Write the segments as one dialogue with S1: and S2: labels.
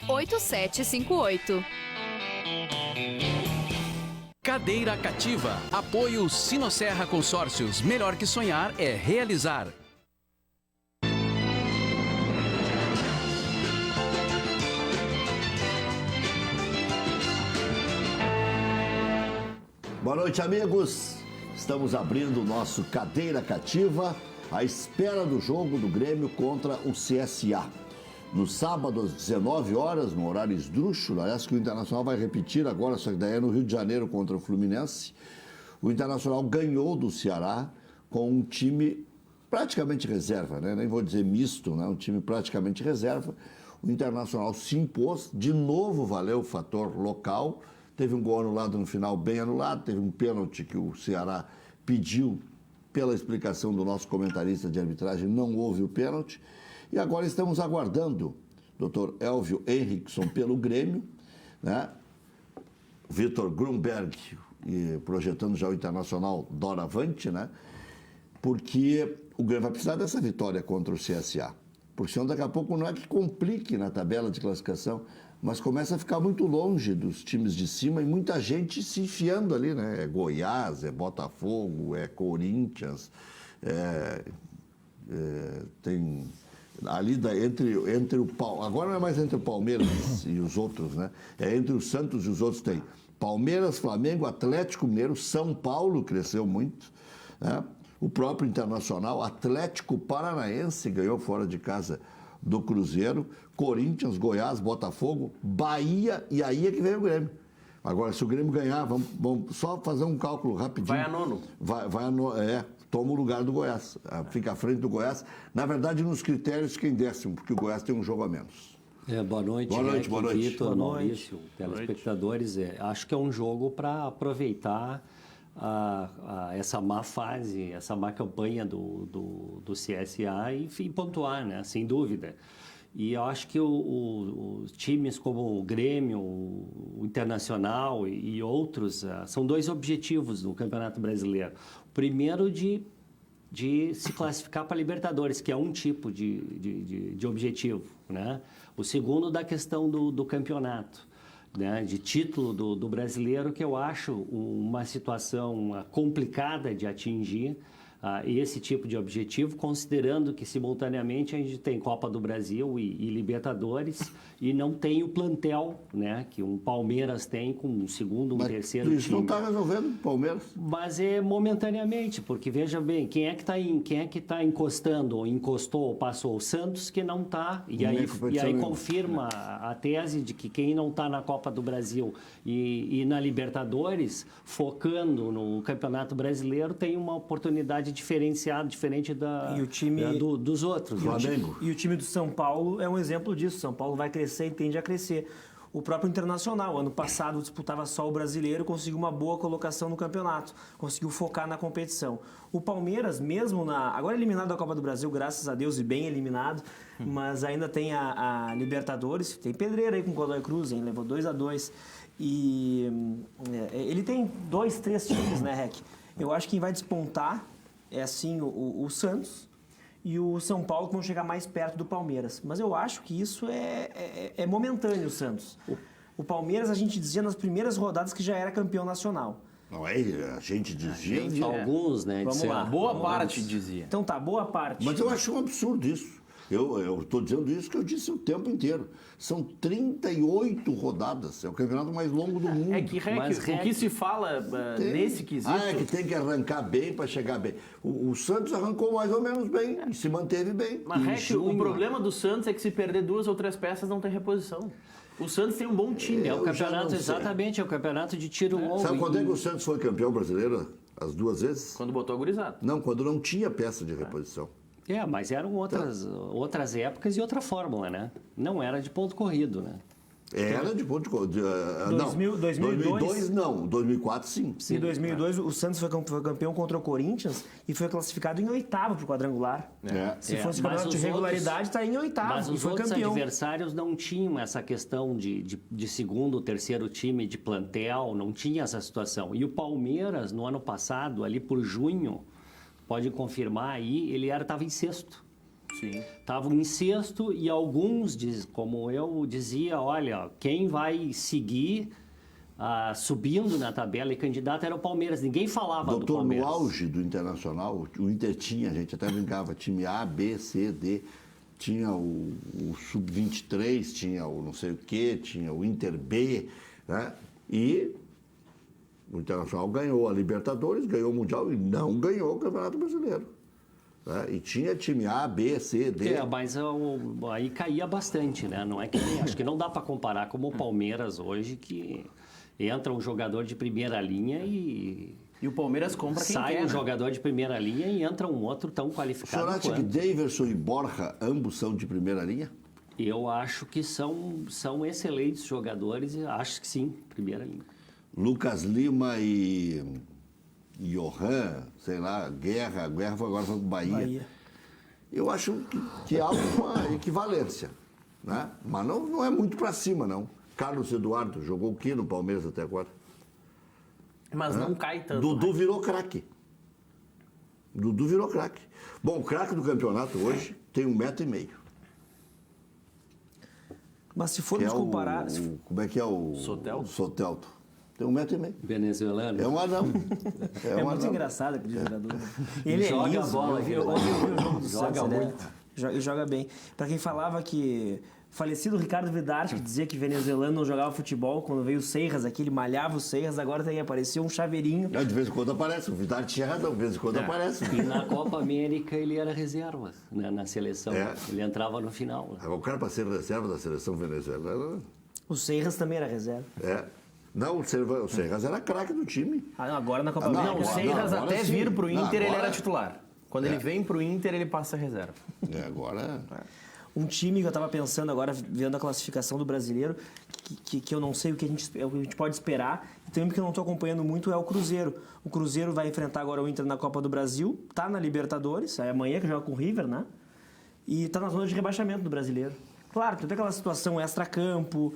S1: 8758.
S2: Cadeira Cativa. Apoio Sinosserra Consórcios. Melhor que sonhar é realizar.
S3: Boa noite, amigos. Estamos abrindo o nosso Cadeira Cativa à espera do jogo do Grêmio contra o CSA. No sábado, às 19 horas, no horário esdrúxulo, aliás, que o Internacional vai repetir agora, só que daí é no Rio de Janeiro contra o Fluminense. O Internacional ganhou do Ceará com um time praticamente reserva, né? Nem vou dizer misto, né? Um time praticamente reserva. O Internacional se impôs, de novo valeu o fator local, teve um gol anulado no final, bem anulado, teve um pênalti que o Ceará pediu, pela explicação do nosso comentarista de arbitragem, não houve o pênalti. E agora estamos aguardando o Dr. Elvio Henriksson pelo Grêmio, né? Vitor Grunberg projetando já o Internacional doravante, né? Porque o Grêmio vai precisar dessa vitória contra o CSA. Porque senão daqui a pouco não é que complique na tabela de classificação, mas começa a ficar muito longe dos times de cima e muita gente se enfiando ali, né? É Goiás, é Botafogo, é Corinthians, tem... Ali entre o agora não é mais entre o Palmeiras e os outros, né? É entre o Santos e os outros tem Palmeiras, Flamengo, Atlético Mineiro, São Paulo cresceu muito, né? O próprio Internacional, Atlético Paranaense ganhou fora de casa do Cruzeiro, Corinthians, Goiás, Botafogo, Bahia, e aí é que vem o Grêmio. Agora, se o Grêmio ganhar, vamos só fazer um cálculo rapidinho.
S4: Vai a nono.
S3: Toma o lugar do Goiás, fica à frente do Goiás. Na verdade, nos critérios, quem décimo, porque o Goiás tem um jogo a menos.
S5: Boa noite,
S3: boa noite.
S5: Vitor, Maurício, telespectadores. Acho que é um jogo para aproveitar essa má fase, essa má campanha do CSA e pontuar, né? Sem dúvida. E eu acho que os times como o Grêmio, o Internacional e outros são dois objetivos no Campeonato Brasileiro. O primeiro de se classificar para a Libertadores, que é um tipo de objetivo, né? O segundo da questão do campeonato, né? De título do brasileiro, que eu acho uma situação complicada de atingir. Esse tipo de objetivo, considerando que simultaneamente a gente tem Copa do Brasil e Libertadores e não tem o plantel, né, que um Palmeiras tem com um segundo, terceiro time.
S3: Isso não está resolvendo o Palmeiras.
S5: Mas é momentaneamente, porque veja bem, quem é que está encostando, ou encostou, ou passou? O Santos, que não está, e aí confirma a tese de que quem não está na Copa do Brasil e na Libertadores, focando no Campeonato Brasileiro, tem uma oportunidade diferenciado, diferente dos outros.
S3: Flamengo.
S6: E o time do São Paulo é um exemplo disso. São Paulo vai crescer e tende a crescer. O próprio Internacional, ano passado, disputava só o brasileiro, conseguiu uma boa colocação no campeonato, conseguiu focar na competição. O Palmeiras, mesmo agora eliminado da Copa do Brasil, graças a Deus, e bem eliminado, mas ainda tem a Libertadores, tem pedreira aí com o Godoy Cruz, hein? Levou 2-2. E ele tem 2, 3 times, né, Rec? Eu acho que quem vai despontar é assim o Santos e o São Paulo que vão chegar mais perto do Palmeiras. Mas eu acho que isso é momentâneo, o Santos. O Palmeiras, a gente dizia nas primeiras rodadas que já era campeão nacional.
S3: Não é? A gente dizia.
S5: Alguns, né?
S6: Vamos lá.
S4: Boa parte dizia.
S6: Então tá, boa parte.
S3: Mas eu acho um absurdo isso. Eu estou dizendo isso que eu disse o tempo inteiro. São 38 rodadas. É o campeonato mais longo do mundo.
S4: É que, o que se fala nesse quesito...
S3: é que tem que arrancar bem para chegar bem. O Santos arrancou mais ou menos bem e se manteve bem.
S4: Mas, o problema do Santos é que se perder 2 ou 3 peças não tem reposição. O Santos tem um bom time.
S5: É o campeonato, exatamente, é o campeonato de tiro longo.
S3: Sabe quando é que o Santos foi campeão brasileiro? As 2 vezes?
S4: Quando botou a gurizada.
S3: Não, quando não tinha peça de reposição.
S5: Mas eram outras épocas e outra fórmula, né? Não era de ponto corrido, né?
S3: Era de ponto corrido.
S6: 2002
S3: não, 2004 sim.
S6: Em 2002 o Santos foi campeão contra o Corinthians e foi classificado em 8º para o quadrangular. Se fosse campeonato de regularidade, está em 8º.
S5: Mas os outros adversários não tinham essa questão de segundo ou terceiro time de plantel, não tinha essa situação. E o Palmeiras, no ano passado, ali por junho, pode confirmar aí, ele estava em 6º. Estavam em sexto e alguns, como eu dizia, olha, quem vai seguir subindo na tabela e candidato era o Palmeiras. Ninguém falava do
S3: Doutor,
S5: Palmeiras.
S3: no auge do Internacional, o Inter tinha, a gente até brincava, time A, B, C, D, tinha o Sub-23, tinha o não sei o quê, tinha o Inter B, né? E o Internacional ganhou a Libertadores, ganhou o Mundial e não ganhou o Campeonato Brasileiro. Né? E tinha time A, B, C, D.
S5: Mas aí caía bastante, né? Não é que acho que não dá para comparar como o Palmeiras hoje, que entra um jogador de primeira linha e
S4: o Palmeiras compra quem
S5: sai
S4: quer,
S5: um
S4: né?
S5: jogador de primeira linha e entra um outro tão
S3: O
S5: qualificado
S3: senhor acha
S5: quanto.
S3: que Daverson e Borja ambos são de primeira linha?
S5: Eu acho que são excelentes jogadores e acho que sim, primeira linha.
S3: Lucas Lima e Johan, sei lá, Guerra agora foi pro Bahia. Eu acho que há uma equivalência, né? Mas não é muito para cima, não. Carlos Eduardo jogou o quê no Palmeiras até agora?
S4: Mas não cai tanto.
S3: Dudu virou craque. Dudu virou craque. Bom, o craque do campeonato hoje tem 1,5 metro.
S6: Mas se formos comparar...
S3: Como é que é o...
S4: Soteldo?
S3: Soteldo. Tem 1,5 metro.
S5: Venezuelano.
S3: É um anão.
S6: É
S3: um
S6: muito
S3: anão.
S6: engraçado aquele jogador. Ele
S5: Joga
S6: liso,
S5: a bola,
S6: eu vi
S5: aquele
S6: o jogo do
S5: Joga
S6: Santos, né?
S5: muito.
S6: E joga bem. Para quem falava que... Falecido Ricardo Vidarte, que dizia que venezuelano não jogava futebol, quando veio o Seiras aqui, ele malhava o Seiras, agora tem apareceu um chaveirinho.
S3: De vez em quando aparece. O Vidal tinha razão. De vez em quando aparece.
S5: E na Copa América ele era reserva, né, na seleção.
S3: É.
S5: Ele entrava no final. Né?
S3: Agora, o cara para ser reserva da seleção venezuelana...
S6: O Seiras também era reserva.
S3: É. Não, o Serras era craque do time.
S6: Agora na Copa
S3: Ah, não,
S6: América.
S4: O
S3: agora-
S4: Seiras
S3: agora
S4: até
S3: sim.
S4: vir pro
S3: Não,
S4: Inter, ele
S3: agora-
S4: era titular. Quando ele vem pro Inter, ele passa a reserva.
S3: Agora...
S6: Um time que eu estava pensando agora, vendo a classificação do brasileiro, que eu não sei o que a gente pode esperar, e também porque eu não estou acompanhando muito, é o Cruzeiro. O Cruzeiro vai enfrentar agora o Inter na Copa do Brasil, tá na Libertadores, é amanhã que joga com o River, né? E tá na zona de rebaixamento do brasileiro. Claro, tem aquela situação extra-campo,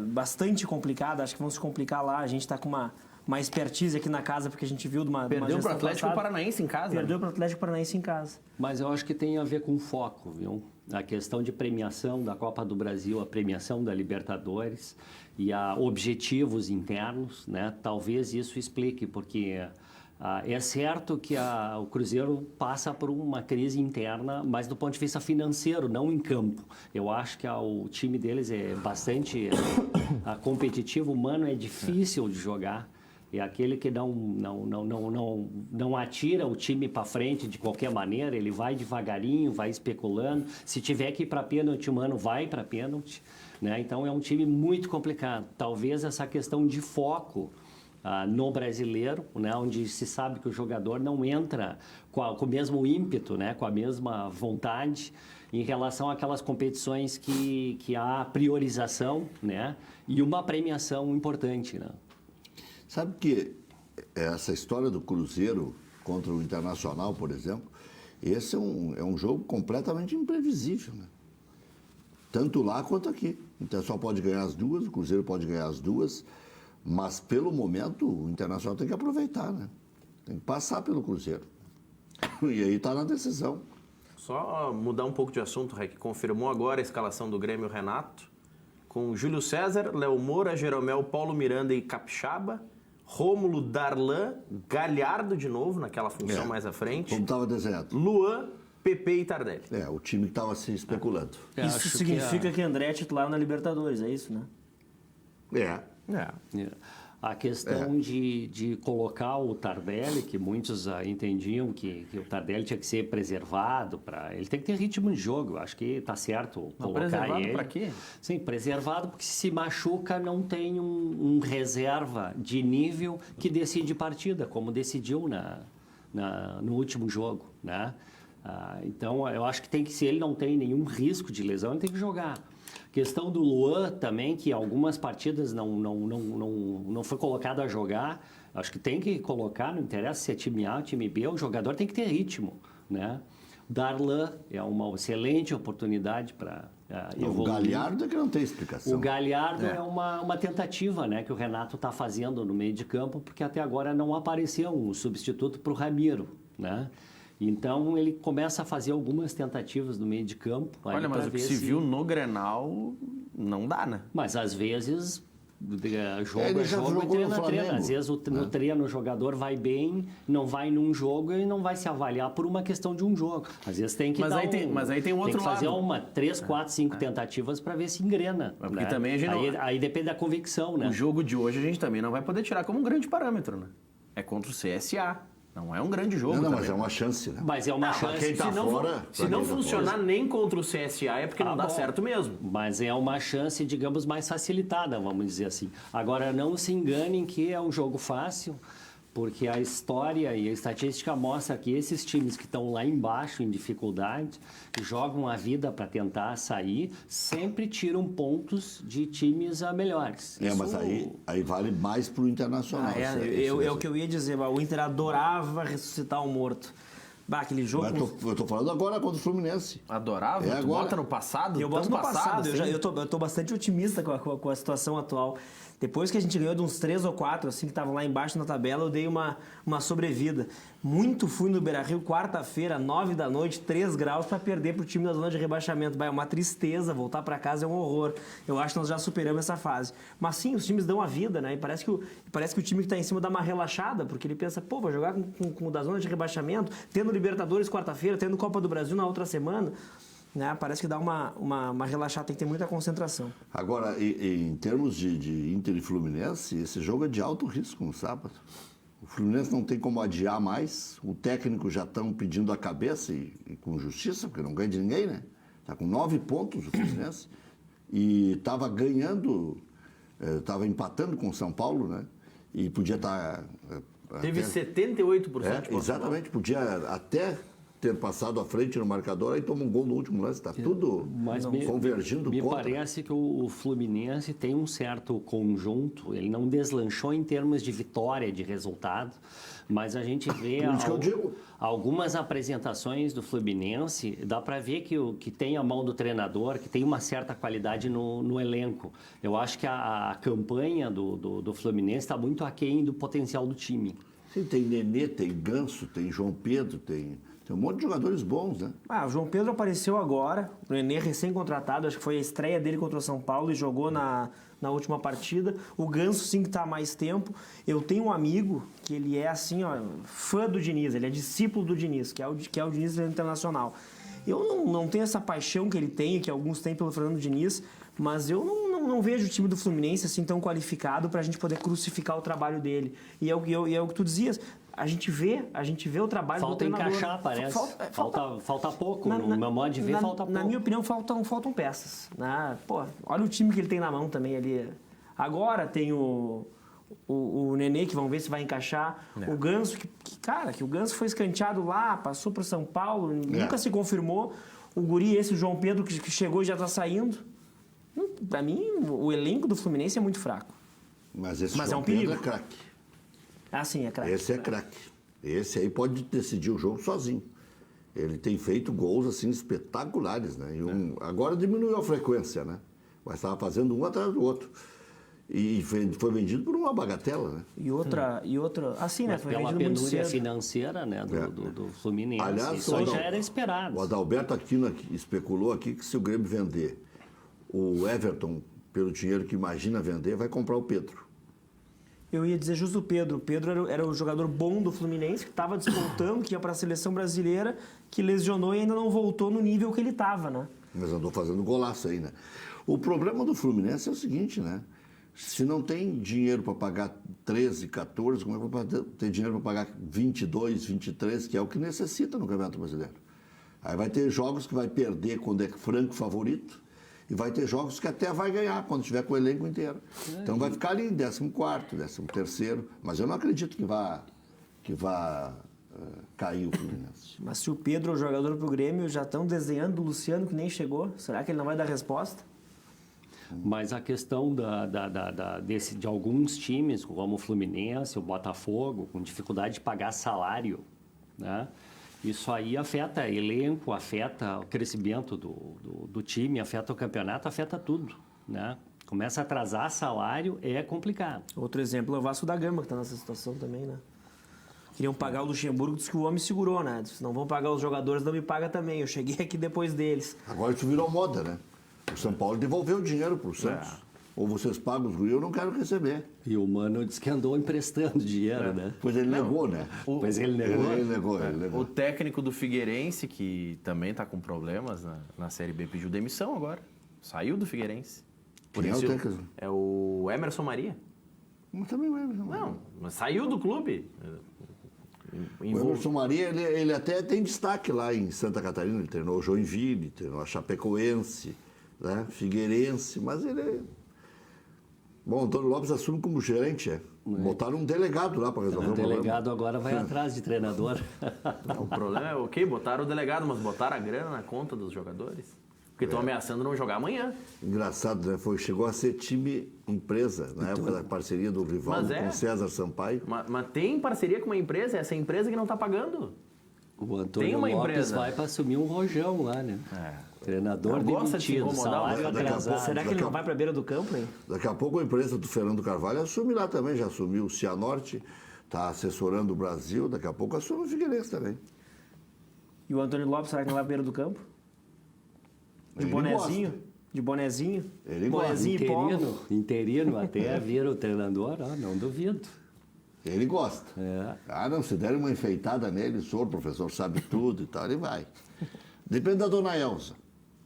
S6: bastante complicada, acho que vão se complicar lá, a gente está com uma expertise aqui na casa, porque a gente viu de uma
S4: Perdeu pro
S6: gestão
S4: Atlético
S6: passada.
S4: Paranaense em casa.
S6: Perdeu para o Atlético Paranaense em casa.
S5: Mas eu acho que tem a ver com foco, viu? A questão de premiação da Copa do Brasil, a premiação da Libertadores e a objetivos internos, né? Talvez isso explique, porque é certo que o Cruzeiro passa por uma crise interna, mas do ponto de vista financeiro, não em campo. Eu acho que o time deles é bastante competitivo, humano, é difícil de jogar. É aquele que não atira o time para frente de qualquer maneira, ele vai devagarinho, vai especulando. Se tiver que ir para pênalti, o mano vai para pênalti. Né? Então é um time muito complicado. Talvez essa questão de foco no brasileiro, né? Onde se sabe que o jogador não entra com o mesmo ímpeto, né? Com a mesma vontade, em relação àquelas competições que há priorização, né? E uma premiação importante, né?
S3: Sabe que essa história do Cruzeiro contra o Internacional, por exemplo, esse é um jogo completamente imprevisível, né? Tanto lá quanto aqui. O Internacional pode ganhar as duas, o Cruzeiro pode ganhar as duas, mas pelo momento o Internacional tem que aproveitar, né? Tem que passar pelo Cruzeiro. E aí está na decisão.
S4: Só mudar um pouco de assunto, Rec, confirmou agora a escalação do Grêmio Renato, com Júlio César, Léo Moura, Jeromel, Paulo Miranda e Capixaba, Rômulo, Darlan, Galhardo de novo, naquela função mais à frente,
S3: Como estava desenhado.
S4: Luan, PP e Tardelli.
S3: O time que estava se especulando.
S6: Isso
S5: Acho
S6: significa que André é titular na Libertadores, é isso, né?
S5: A questão de colocar o Tardelli, que muitos entendiam que o Tardelli tinha que ser preservado, ele tem que ter ritmo de jogo, eu acho que está certo colocar
S4: preservado
S5: ele.
S4: para quê?
S5: Sim, preservado porque se machuca não tem um reserva de nível que decide partida, como decidiu no último jogo, né? Então, eu acho que se ele não tem nenhum risco de lesão, ele tem que jogar. Questão do Luan também, que algumas partidas não foi colocado a jogar. Acho que tem que colocar, não interessa se é time A ou time B, o jogador tem que ter ritmo, né? Darlan é uma excelente oportunidade para evoluir.
S3: O Galhardo é que não tem explicação.
S5: O Galhardo é uma tentativa, né, que o Renato está fazendo no meio de campo, porque até agora não apareceu um substituto para o Ramiro, né? Então ele começa a fazer algumas tentativas no meio de campo.
S4: Olha, mas o que se viu no Grenal não dá, né?
S5: Mas às vezes jogo
S3: Ele
S5: é
S3: já
S5: jogo e
S3: jogou
S5: treino
S3: no
S5: é treino.
S3: Flamengo,
S5: Às vezes no treino o jogador vai bem, não vai num jogo e não vai se avaliar por uma questão de um jogo. Às vezes tem que
S4: Mas aí tem outro
S5: tem que fazer
S4: lado.
S5: 3, 4, 5 tentativas para ver se engrena.
S4: Porque também a gente
S5: aí depende da convicção, né?
S4: O jogo de hoje a gente também não vai poder tirar como um grande parâmetro, né? É contra o CSA. Não é um grande jogo.
S3: Não,
S4: também.
S3: mas é uma chance, né?
S5: Mas é uma chance.
S3: Quem tá fora,
S4: Se não funcionar nem contra o CSA é porque não dá
S5: bom.
S4: certo mesmo.
S5: Mas é uma chance, digamos, mais facilitada, vamos dizer assim. Agora, não se enganem que é um jogo fácil, porque a história e a estatística mostra que esses times que estão lá embaixo, em dificuldade, jogam a vida para tentar sair, sempre tiram pontos de times melhores.
S3: Mas aí vale mais pro Internacional.
S6: É o que eu ia dizer, o Inter adorava ressuscitar o morto. Aquele jogo...
S3: Mas eu tô falando agora contra o Fluminense.
S4: Adorava?
S3: É
S4: tu
S3: agora.
S4: bota no passado?
S6: Eu boto no passado.
S4: Assim?
S6: Eu tô bastante otimista com a situação atual. Depois que a gente ganhou de uns 3 ou 4, assim, que estavam lá embaixo na tabela, eu dei uma sobrevida. Muito fui no Beira-Rio, quarta-feira, 9 da noite, 3 graus, para perder pro time da zona de rebaixamento. É uma tristeza, voltar para casa é um horror. Eu acho que nós já superamos essa fase. Mas sim, os times dão a vida, né? E parece que o time que tá em cima dá uma relaxada, porque ele pensa, pô, vou jogar com o da zona de rebaixamento, tendo Libertadores quarta-feira, tendo Copa do Brasil na outra semana. Né? Parece que dá uma relaxada, tem que ter muita concentração.
S3: Agora, em termos de Inter e Fluminense, esse jogo é de alto risco no sábado. O Fluminense não tem como adiar mais, o técnico já estão pedindo a cabeça e com justiça, porque não ganha de ninguém, né? Está com 9 pontos o Fluminense e estava ganhando, estava empatando com o São Paulo, né? E podia estar...
S4: Teve 78% de
S3: exatamente, podia até ter passado à frente no marcador, aí toma um gol no último lance, está tudo convergindo
S5: me
S3: contra.
S5: parece que o Fluminense tem um certo conjunto, ele não deslanchou em termos de vitória, de resultado, mas a gente vê algumas apresentações do Fluminense, dá para ver que tem a mão do treinador, que tem uma certa qualidade no elenco. Eu acho que a campanha do Fluminense está muito aquém do potencial do time.
S3: Sim, tem Nenê, tem Ganso, tem João Pedro, tem um monte de jogadores bons, né?
S6: O João Pedro apareceu agora, o Nenê recém-contratado, acho que foi a estreia dele contra o São Paulo e jogou na última partida. O Ganso sim que está há mais tempo. Eu tenho um amigo que ele é assim, ó, fã do Diniz, ele é discípulo do Diniz, que é o Diniz Internacional. Eu não tenho essa paixão que ele tem, que alguns têm pelo Fernando Diniz, mas eu não vejo o time do Fluminense assim tão qualificado para a gente poder crucificar o trabalho dele. E é o que tu dizias. A gente vê o trabalho do treinador.
S5: Falta encaixar, parece. Falta pouco. No meu modo de ver, falta pouco.
S6: Na minha opinião, faltam peças. Né? Pô, olha o time que ele tem na mão também ali. Agora tem o Nenê, que vamos ver se vai encaixar. O Ganso, que o Ganso foi escanteado lá, passou para o São Paulo, nunca se confirmou. O guri, o João Pedro, que chegou e já está saindo. Para mim, o elenco do Fluminense é muito fraco.
S3: Mas esse
S6: Mas
S3: João
S6: é um perigo.
S3: Pedro é craque.
S6: Sim, é craque.
S3: Esse é craque. Esse aí pode decidir o jogo sozinho. Ele tem feito gols assim espetaculares, né? Agora diminuiu a frequência, né? Mas estava fazendo um atrás do outro. E foi vendido por uma bagatela, né?
S6: E outra assim, né? Foi
S5: pela
S6: vendido muito
S5: penúria
S6: cedo.
S5: financeira, né, do Fluminense.
S3: Aliás,
S5: isso já era esperado.
S3: O Adalberto Aquino especulou aqui que se o Grêmio vender o Everton pelo dinheiro que imagina vender, vai comprar o Pedro.
S6: Eu ia dizer justo o Pedro. O Pedro era o jogador bom do Fluminense, que estava despontando, que ia para a seleção brasileira, que lesionou e ainda não voltou no nível que ele estava, né?
S3: Mas andou fazendo golaço aí, né? O problema do Fluminense é o seguinte, né? Se não tem dinheiro para pagar 13, 14, como é que vai ter dinheiro para pagar 22, 23, que é o que necessita no Campeonato Brasileiro? Aí vai ter jogos que vai perder quando é franco favorito, e vai ter jogos que até vai ganhar quando tiver com o elenco inteiro. Então vai ficar ali em 14º, 13º, mas eu não acredito que vá cair o Fluminense.
S6: Mas se o Pedro é o jogador pro Grêmio, já estão desenhando o Luciano que nem chegou, será que ele não vai dar resposta?
S5: Mas a questão de alguns times, como o Fluminense, o Botafogo, com dificuldade de pagar salário, né? Isso aí afeta elenco, afeta o crescimento do time, afeta o campeonato, afeta tudo, né? Começa a atrasar salário, é complicado.
S6: Outro exemplo é o Vasco da Gama, que está nessa situação também, né? Queriam pagar o Luxemburgo, disse que o homem segurou, né? Disse, não vão pagar os jogadores, não me paga também. Eu cheguei aqui depois deles.
S3: Agora isso virou moda, né? O São Paulo devolveu o dinheiro pro Santos. Ou vocês pagam os guris, eu não quero receber.
S5: E o Mano disse que andou emprestando dinheiro, né?
S3: Pois ele negou, né?
S5: Pois ele negou.
S3: Ele negou.
S4: O técnico do Figueirense, que também está com problemas na Série B, pediu demissão agora. Saiu do Figueirense.
S3: Quem é o técnico?
S4: É o Emerson Maria.
S3: Mas também o Emerson.
S4: Não, mas saiu do clube.
S3: O Emerson Maria, ele até tem destaque lá em Santa Catarina. Ele treinou o Joinville, treinou a Chapecoense, né? Figueirense, mas ele... Bom, o Antônio Lopes assume como gerente, Botaram um delegado lá para resolver o problema.
S5: O delegado agora vai atrás de treinador.
S4: O problema é, ok, botaram o delegado, mas botaram a grana na conta dos jogadores? Porque estão ameaçando não jogar amanhã.
S3: Engraçado, né? Chegou a ser time empresa, na época da parceria do Rivaldo com César Sampaio.
S4: Mas tem parceria com uma empresa, essa empresa que não está pagando.
S5: O Antônio
S4: Tem uma
S5: Lopes
S4: empresa.
S5: vai para assumir um rojão lá, né?
S4: Não
S5: Treinador
S4: gosta de se
S5: demitido,
S4: incomodar,
S5: salário
S3: mas daqui a
S5: atrasado.
S6: Será que ele não vai para a beira do campo, hein?
S3: Daqui a pouco a empresa do Fernando Carvalho assume lá também, já assumiu o Cianorte, está assessorando o Brasil, daqui a pouco assume o Figueirense também.
S6: E o Antônio Lopes, será que não vai para a beira do campo? De
S3: Ele
S6: bonezinho?
S3: gosta.
S6: De bonezinho?
S3: Ele
S6: bonezinho e polo?
S5: Interino até vira o treinador, não duvido.
S3: Ele gosta.
S5: É.
S3: Ah, não, se der uma enfeitada nele, o professor sabe tudo e tal, ele vai. Depende da dona Elza.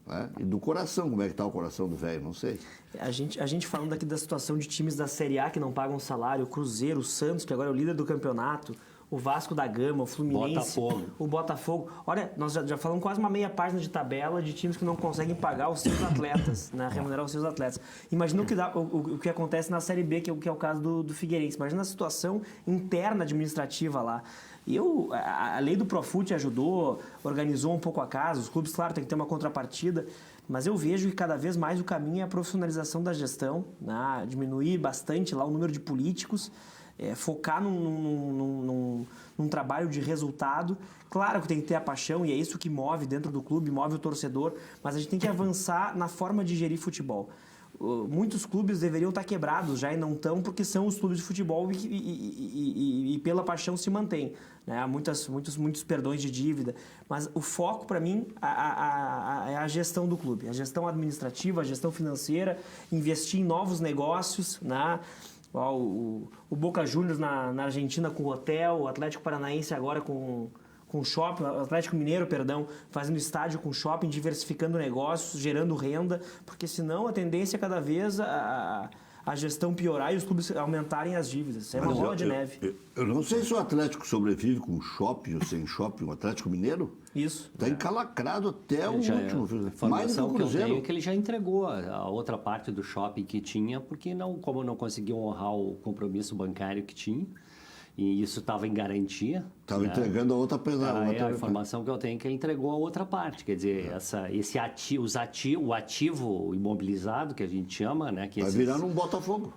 S3: Né? E do coração, como é que está o coração do velho, não sei.
S6: A gente falando aqui da situação de times da Série A que não pagam salário, o Cruzeiro, o Santos, que agora é o líder do campeonato, o Vasco da Gama, o Fluminense, o Botafogo. Olha, nós já falamos quase uma meia página de tabela de times que não conseguem pagar os seus atletas, né? Remunerar os seus atletas. Imagina o que acontece na Série B, que é o caso do Figueirense. Imagina a situação interna administrativa lá. E a lei do Profut ajudou, organizou um pouco a casa, os clubes, claro, tem que ter uma contrapartida, mas eu vejo que cada vez mais o caminho é a profissionalização da gestão, né? Diminuir bastante lá o número de políticos, focar num trabalho de resultado. Claro que tem que ter a paixão, e é isso que move dentro do clube, move o torcedor, mas a gente tem que avançar na forma de gerir futebol. Muitos clubes deveriam estar quebrados já e não estão, porque são os clubes de futebol e pela paixão se mantém. Né? Há muitos perdões de dívida, mas o foco para mim é a gestão do clube, a gestão administrativa, a gestão financeira, investir em novos negócios, né? O Boca Juniors na Argentina com hotel, o Atlético Paranaense agora com shopping, o Atlético Mineiro, perdão, fazendo estádio com shopping, diversificando negócios, gerando renda, porque senão a tendência é cada vez a gestão piorar e os clubes aumentarem as dívidas. Isso é uma bola de neve.
S3: Eu não sei se o Atlético sobrevive com shopping ou sem shopping, o Atlético Mineiro.
S6: Isso.
S3: Está encalacrado até o último.
S5: A
S3: Mais do que o
S5: informação que eu
S3: Cruzeiro.
S5: tenho é que ele já entregou a outra parte do shopping que tinha, porque como não conseguiu honrar o compromisso bancário que tinha, e isso estava em garantia.
S3: Estava entregando a outra pesada.
S5: A informação que eu tenho é que ele entregou a outra parte. Quer dizer, o ativo imobilizado, que a gente chama, né? Que
S3: Vai virar num Botafogo.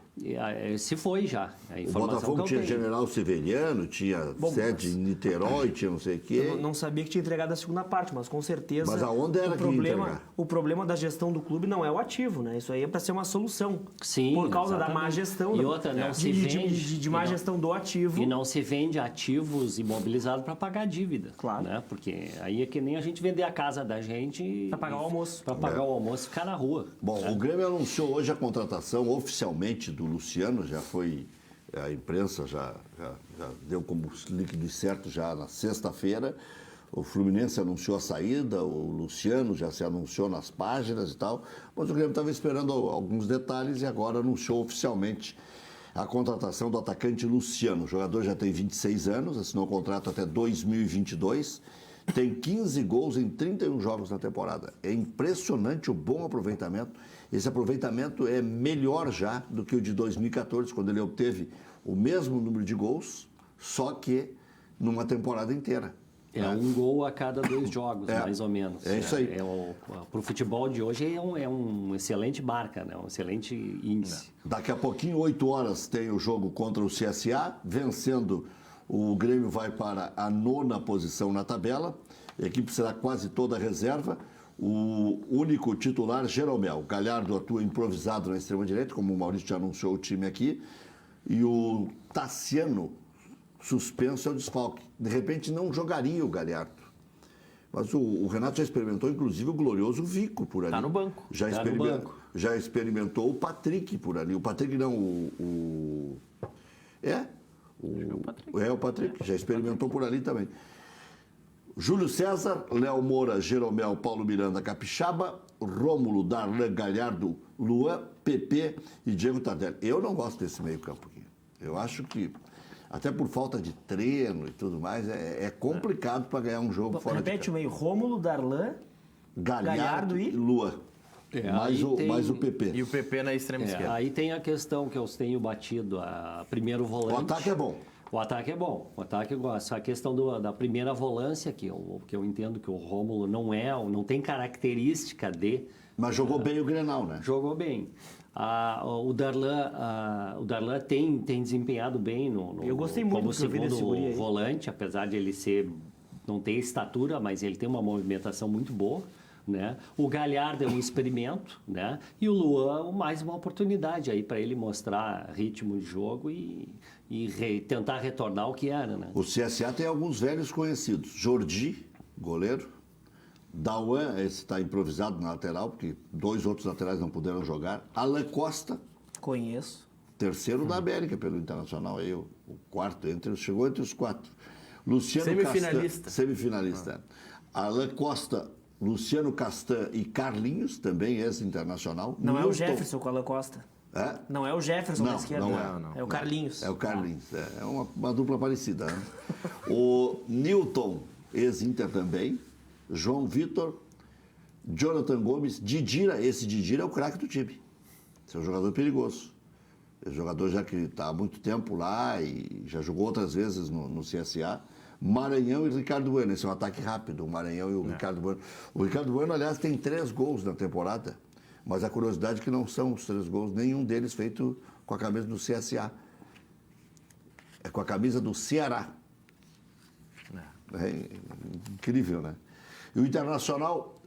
S5: Se foi já.
S3: O Botafogo tinha
S5: tenho.
S3: General Severiano, tinha sede em Niterói, tinha não sei o quê.
S6: Eu não sabia que tinha entregado a segunda parte, mas com certeza...
S3: Mas aonde era que ia entregar?
S6: O problema da gestão do clube não é o ativo, né? Isso aí é para ser uma solução.
S5: Sim,
S6: por causa da
S5: exatamente.
S6: má gestão.
S5: E outra, não se vende...
S6: De má gestão do ativo.
S5: E não se vende ativos imobilizados para pagar dívida.
S6: Claro.
S5: Né? Porque aí é que nem a gente vender a casa da gente...
S6: Para pagar o almoço.
S5: Para pagar o almoço e ficar na rua.
S3: Bom, o Grêmio anunciou hoje a contratação oficialmente do Luciano, já foi, a imprensa já deu como líquido certo já na sexta-feira. O Fluminense anunciou a saída, o Luciano já se anunciou nas páginas e tal, mas o Grêmio estava esperando alguns detalhes e agora anunciou oficialmente a contratação do atacante Luciano. O jogador já tem 26 anos, assinou o contrato até 2022, tem 15 gols em 31 jogos na temporada. É impressionante o bom aproveitamento. Esse aproveitamento é melhor já do que o de 2014, quando ele obteve o mesmo número de gols, só que numa temporada inteira.
S5: É um gol a cada 2 jogos, mais ou menos.
S3: É isso aí.
S5: Para o futebol de hoje é um excelente marca, né? Um excelente índice.
S3: Daqui a pouquinho, 8 horas, tem o jogo contra o CSA. Vencendo, o Grêmio vai para a 9ª posição na tabela. A equipe será quase toda reserva. O único titular, Jeromel. O Galhardo atua improvisado na extrema-direita, como o Maurício já anunciou o time aqui. E o Tassiano suspenso é o desfalque. De repente não jogaria o Galhardo. Mas o Renato já experimentou, inclusive, o glorioso Vico por ali.
S4: Tá no banco.
S3: Já experimentou o Patrick por ali. O Patrick não, o Patrick. Já experimentou por ali também. Júlio César, Léo Moura, Jeromel, Paulo Miranda, Capixaba, Rômulo, Darlan, Galhardo, Luan, Pepe e Diego Tardelli. Eu não gosto desse meio campo aqui. Eu acho que, até por falta de treino e tudo mais, é complicado para ganhar um jogo fora de casa.
S6: Repete o meio. Rômulo, Darlan, Galhardo e
S3: Luan. Mais o PP.
S4: E o PP na extrema esquerda.
S5: Aí tem a questão que eu tenho batido, a primeiro volante.
S3: O ataque é bom.
S5: O ataque é bom, o ataque eu gosto. A questão da primeira volância, que eu entendo que o Rômulo não tem característica de...
S3: Mas jogou bem o Grenal, né?
S5: Jogou bem. O Darlan tem desempenhado bem
S6: eu gostei muito
S5: como
S6: do que eu vi desse guri
S5: segundo
S6: aí.
S5: volante, apesar de ele não ter estatura, mas ele tem uma movimentação muito boa. Né? O Galhardo é um experimento, né? E o Luan mais uma oportunidade aí para ele mostrar ritmo de jogo e tentar retornar o que era, né?
S3: O CSA tem alguns velhos conhecidos. Jordi, goleiro. Dauan, esse está improvisado na lateral, porque 2 outros laterais não puderam jogar. Alan Costa.
S6: Conheço.
S3: Terceiro da América pelo Internacional. Aí o quarto, chegou entre os 4. Luciano
S4: Semifinalista.
S3: Semifinalista. Alan Costa, Luciano Castan e Carlinhos, também ex-internacional.
S6: Não é o Jefferson com o Alan Costa.
S3: É?
S6: Não é o Jefferson da esquerda.
S3: Não.
S6: É o Carlinhos.
S3: É o Carlinhos. É uma dupla parecida. Né? O Newton, ex-Inter também. João Vitor, Jonathan Gomes, Didira. Esse Didira é o craque do time. Esse é um jogador perigoso. É um jogador já que está há muito tempo lá e já jogou outras vezes no CSA. Maranhão e Ricardo Bueno. Esse é um ataque rápido, o Maranhão e o Ricardo Bueno. O Ricardo Bueno, aliás, tem 3 gols na temporada. Mas a curiosidade é que não são os 3 gols, nenhum deles feito com a camisa do CSA. É com a camisa do Ceará. É incrível, né? E o Internacional,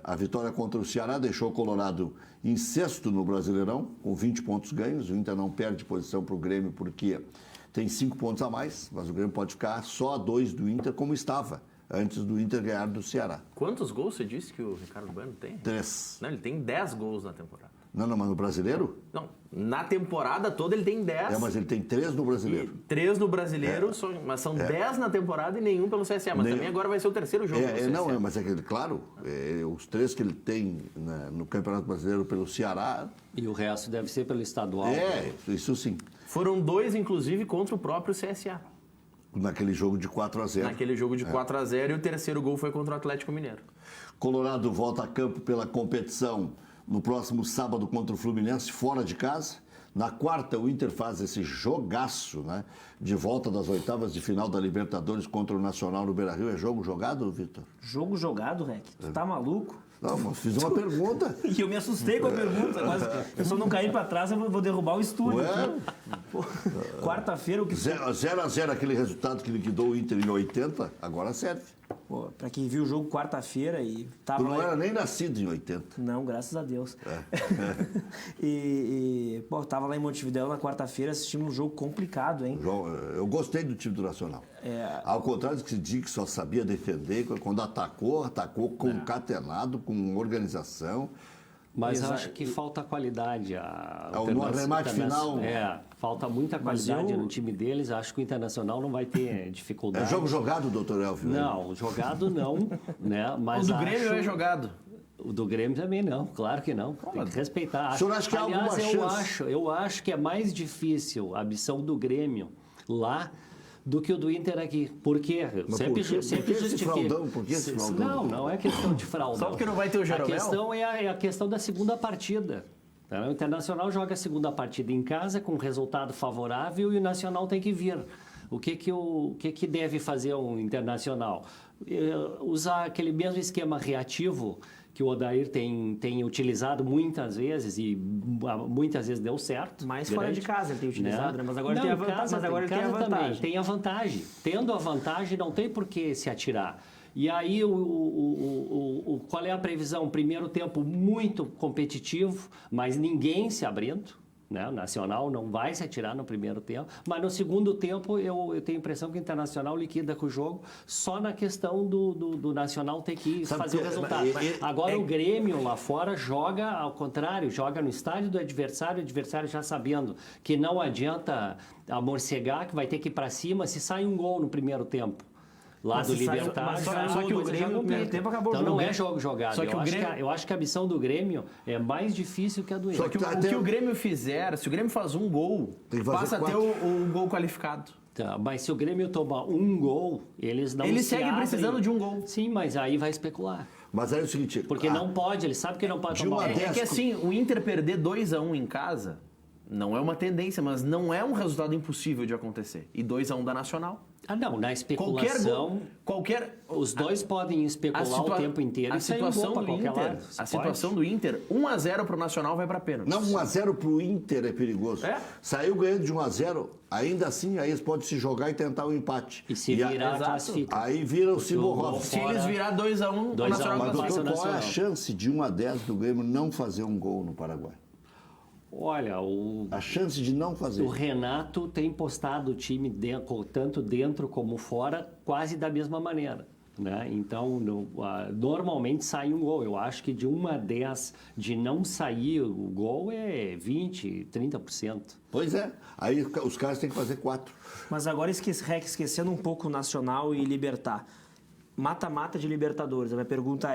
S3: a vitória contra o Ceará deixou o Colorado em 6º no Brasileirão, com 20 pontos ganhos. O Inter não perde posição para o Grêmio porque tem 5 pontos a mais, mas o Grêmio pode ficar só a 2 do Inter, como estava antes do Inter ganhar do Ceará.
S4: Quantos gols você disse que o Ricardo Bueno tem?
S3: 3.
S4: Não, ele tem 10 gols na temporada.
S3: Não, mas no Brasileiro?
S4: Não, na temporada toda ele tem 10.
S3: Mas ele tem 3 no Brasileiro.
S4: 3 no Brasileiro, mas são 10 na temporada e nenhum pelo CSA. Mas também agora vai ser o 3º jogo do CSA.
S3: Mas é que, claro, os 3 que ele tem no Campeonato Brasileiro pelo Ceará...
S5: E o resto deve ser pelo estadual.
S3: Isso sim.
S4: Foram 2, inclusive, contra o próprio CSA.
S3: Naquele jogo de 4-0.
S4: Naquele jogo de 4-0 e o 3º gol foi contra o Atlético Mineiro.
S3: Colorado volta a campo pela competição no próximo sábado contra o Fluminense, fora de casa. Na quarta, o Inter faz esse jogaço, né? De volta das oitavas de final da Libertadores contra o Nacional no Beira-Rio. É jogo jogado, Vitor?
S6: Jogo jogado, Rec? Tu tá maluco?
S3: Não, mas fiz uma pergunta.
S6: E eu me assustei com a pergunta. Eu só não cair pra trás, eu vou derrubar o estúdio. Quarta-feira, o que...
S3: 0-0, aquele resultado que liquidou o Inter em 80, agora serve.
S6: Pô, pra quem viu o jogo quarta-feira e tava...
S3: Tu não era nem nascido em 80.
S6: Não, graças a Deus. Tava lá em Montevidéu na quarta-feira assistindo um jogo complicado, hein?
S3: Eu gostei do time do Nacional. Ao contrário do que se diz que só sabia defender, quando atacou concatenado, com organização.
S5: Mas acho que falta qualidade.
S3: No arremate final...
S5: falta muita qualidade no time deles. Acho que o Internacional não vai ter dificuldade.
S3: É jogo jogado, doutor Elvio?
S5: Não, jogado não. Né? Mas
S4: o do Grêmio é jogado.
S5: O do Grêmio também não, claro que não. Tem que respeitar.
S3: O senhor acha que há alguma chance?
S5: Eu acho que é mais difícil a missão do Grêmio lá do que o do Inter aqui. Por quê? Sempre justifica.
S3: Por que esse fraldão?
S5: Não é questão de fraldão.
S4: Só porque não vai ter o Jeromel?
S5: A questão é a questão da segunda partida. O Internacional joga a segunda partida em casa com resultado favorável e o Nacional tem que vir. O que deve fazer um Internacional? Usar aquele mesmo esquema reativo que o Odair tem utilizado muitas vezes e muitas vezes deu certo.
S6: Mais fora de casa ele tem utilizado, né? Mas agora ele tem a vantagem.
S5: Também tem a vantagem. Tendo a vantagem, não tem por que se atirar. E aí, qual é a previsão? Primeiro tempo muito competitivo, mas ninguém se abrindo. né? O Nacional não vai se atirar no primeiro tempo, mas no segundo tempo eu tenho a impressão que o Internacional liquida com o jogo só na questão do Nacional ter que fazer o resultado. Agora o Grêmio lá fora joga ao contrário, joga no estádio do adversário, o adversário já sabendo que não adianta amorcegar, que vai ter que ir para cima se sai um gol no primeiro tempo. Lá do Libertad,
S6: só que o Grêmio no primeiro tempo acabou
S5: então
S6: o jogo.
S5: não é jogo jogado.
S4: Só que
S5: eu acho que a missão do Grêmio é mais difícil que a do Inter.
S4: Só que o que o Grêmio fizer, se o Grêmio faz um gol, passa a ter o gol qualificado.
S5: Tá, mas se o Grêmio tomar um gol, eles não
S4: Ele
S5: se
S4: segue
S5: abrem.
S4: precisando de um gol.
S5: Sim, mas aí vai especular.
S3: Mas aí é o seguinte...
S5: Porque não pode, ele sabe que não pode
S3: de
S5: tomar
S3: uma
S5: um gol.
S3: dez-
S4: É que assim, o Inter perder 2-1 em casa não é uma tendência, mas não é um resultado impossível de acontecer. E 2-1 da Nacional.
S5: Ah, não, na especulação, os dois podem especular o tempo inteiro e sair um gol pra qualquer lado.
S4: A situação do Inter, 1-0 pro Nacional vai pra pênalti.
S3: Não, 1-0 pro Inter é perigoso.
S4: É?
S3: Saiu ganhando de 1-0, ainda assim, aí eles podem se jogar e tentar o empate.
S5: E se virar,
S4: exato.
S5: classifica.
S3: Aí vira o
S5: Porque o gol
S3: Silborov.
S4: Se eles virar 2-1, o
S5: 2 a 1,
S4: Nacional
S3: Mas,
S5: Passa
S3: doutor,
S5: o
S3: qual é a
S5: Nacional.
S3: chance de 1-10 do Grêmio não fazer um gol no Paraguai?
S5: Olha,
S3: A chance de não fazer.
S5: o Renato tem postado o time tanto dentro como fora quase da mesma maneira. Né? Então, normalmente sai um gol. Eu acho que de 1-10 de não sair o gol é 20%, 30%.
S3: Pois é. Aí os caras têm que fazer 4.
S6: Mas agora, esquecendo um pouco o Nacional e Libertad. Mata-mata de Libertadores. A minha pergunta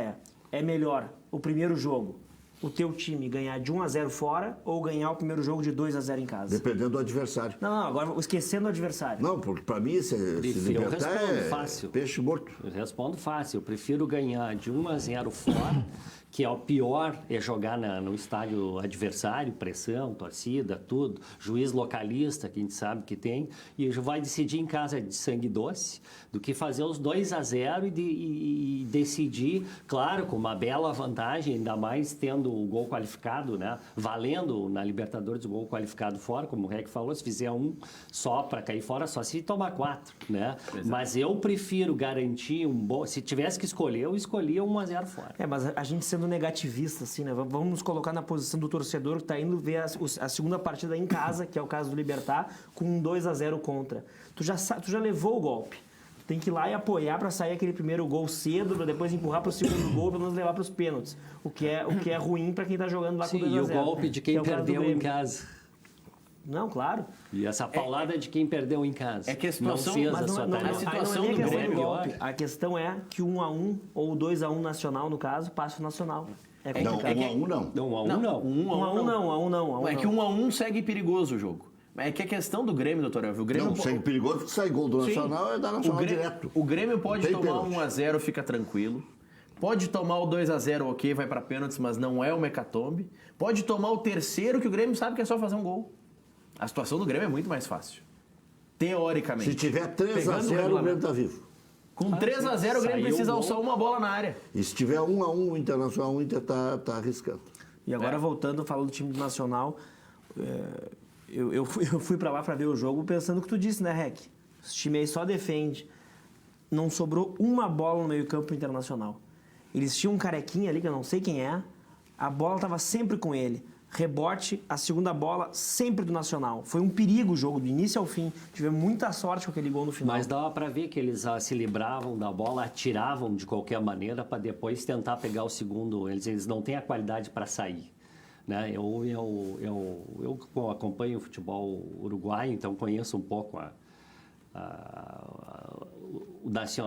S6: é melhor o primeiro jogo, o teu time ganhar de 1-0 fora ou ganhar o primeiro jogo de 2-0 em casa?
S3: Dependendo do adversário.
S6: Não, agora esquecendo o adversário.
S3: Não, porque pra mim, se
S5: Eu
S3: libertar
S5: respondo
S3: é
S5: fácil.
S3: peixe morto.
S5: Eu respondo fácil. Eu prefiro ganhar de 1-0 fora, que é o pior, é jogar no estádio adversário, pressão, torcida, tudo, juiz localista, que a gente sabe que tem, e vai decidir em casa de sangue doce, do que fazer os 2-0 e decidir, claro, com uma bela vantagem, ainda mais tendo o gol qualificado, né? Valendo na Libertadores o gol qualificado fora, como o Rec falou, se fizer um só para cair fora, só se tomar 4, né? Mas eu prefiro garantir um bom... Se tivesse que escolher, eu escolhia 1-0 fora.
S6: Mas a gente sendo negativista, assim, né? Vamos nos colocar na posição do torcedor que está indo ver a segunda partida em casa, que é o caso do Libertad, com um 2-0 contra. Tu já levou o golpe. Tu tem que ir lá e apoiar para sair aquele primeiro gol cedo, para depois empurrar para o segundo gol, para nos levar para os pênaltis. O que é ruim para quem está jogando lá com 2-0.
S5: E o golpe de quem
S6: é o caso do
S5: perdeu em
S6: Grêmio.
S5: casa.
S6: Não, claro.
S5: E essa paulada de quem perdeu em casa.
S4: É que a situação-
S5: não fez
S6: Mas
S5: a sua tarefa.
S4: a situação
S6: não é
S4: do
S6: questão
S4: Grêmio,
S6: golpe. A questão é que o 1-1 ou o 2-1 nacional, no caso, passa o nacional. É
S3: Não,
S6: complicado.
S3: 1-1 não.
S5: Não, 1-1 não.
S6: 1-1 não.
S4: É que 1-1 segue perigoso o jogo. É que a questão do Grêmio, doutor Elvio, o Grêmio...
S3: Não, segue perigoso, porque sai gol do
S4: Sim.
S3: Nacional é da Nacional
S4: o Grêmio,
S3: direto.
S4: O Grêmio pode
S3: Tem
S4: tomar
S3: pênalti.
S4: 1-0, fica tranquilo. Pode tomar o 2-0, ok, vai pra pênaltis, mas não é o hecatombe. Pode tomar o terceiro, que o Grêmio sabe que é só fazer um gol. A situação do Grêmio é muito mais fácil. Teoricamente.
S3: Se tiver
S4: Pegando
S3: 3-0, o
S4: regulamento.
S3: Grêmio tá vivo.
S4: Com 3-0, o Grêmio
S5: Saiu
S4: precisa
S5: o gol.
S4: alçar uma bola na área.
S3: E se tiver 1-1, o Internacional, o Inter tá arriscando.
S6: E agora, voltando, falando do time do Nacional, eu fui pra lá pra ver o jogo pensando o que tu disse, né, Rec? Esse time aí só defende. Não sobrou uma bola no meio-campo Internacional. Eles tinham um carequinha ali, que eu não sei quem é. A bola estava sempre com ele. Rebote, a segunda bola sempre do Nacional. Foi um perigo o jogo, do início ao fim. Tivemos muita sorte com aquele gol no final.
S5: Mas dava para ver que eles se libravam da bola, atiravam de qualquer maneira para depois tentar pegar o segundo. Eles não têm a qualidade para sair. Né? Eu acompanho o futebol uruguaio, então conheço um pouco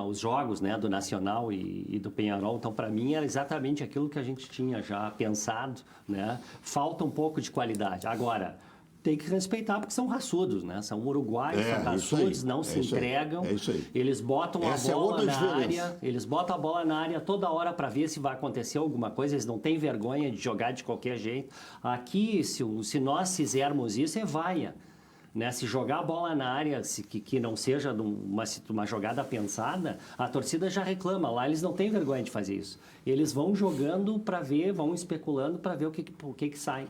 S5: os jogos, né, do Nacional e do Peñarol. Então, para mim, era exatamente aquilo que a gente tinha já pensado. Né? Falta um pouco de qualidade. Agora, tem que respeitar porque são raçudos, né? São uruguaios, são raçudos, não se entregam.
S3: É isso aí.
S5: Eles botam
S3: Essa é
S5: a bola
S3: outra
S5: na
S3: diferença.
S5: área, eles botam a bola na área toda hora para ver se vai acontecer alguma coisa. Eles não têm vergonha de jogar de qualquer jeito. Aqui, se nós fizermos isso, é vaia. Né? Se jogar a bola na área, que não seja uma jogada pensada, a torcida já reclama. Lá eles não têm vergonha de fazer isso. Eles vão jogando para ver, vão especulando para ver o que sai.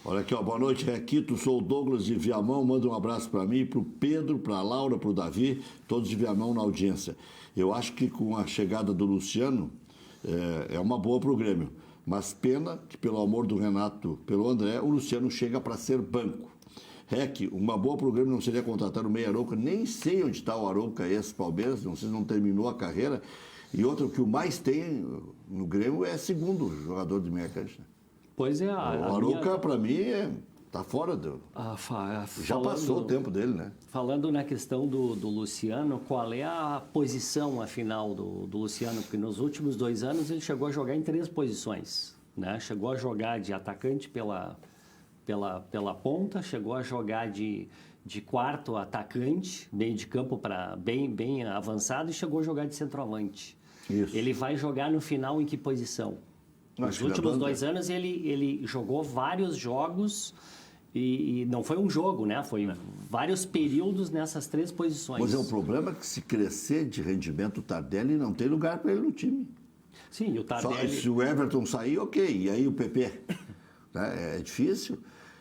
S3: Olha aqui, ó, boa noite, Requito, sou o Douglas de Viamão, manda um abraço para mim, para o Pedro, para a Laura, para o Davi, todos de Viamão na audiência. Eu acho que com a chegada do Luciano, é uma boa para o Grêmio. Mas pena que, pelo amor do Renato, pelo André, o Luciano chega para ser banco. Rec, uma boa programa não seria contratar o meia Arouca, nem sei onde está o Arouca, esse Palmeiras, não sei se não terminou a carreira. E outro que o mais tem no Grêmio é segundo jogador de meia cancha.
S5: Pois é.
S3: O Arouca, para mim, tá fora do... Já passou o tempo dele, né?
S5: Falando na questão do Luciano, qual é a posição, afinal, do Luciano? Porque nos últimos 2 anos ele chegou a jogar em 3 posições, né? Chegou a jogar de atacante pela ponta, chegou a jogar de quarto atacante, meio de campo para bem avançado, e chegou a jogar de centroavante.
S3: Isso.
S5: Ele vai jogar no final em que posição? Nos últimos 2 anos ele jogou vários jogos e não foi um jogo, né? Foi vários períodos nessas 3 posições.
S3: Mas o problema é que se crescer de rendimento o Tardelli, não tem lugar para ele no time.
S5: Sim, o Tardelli...
S3: Se o Everton sair, ok. E aí o PP? É difícil.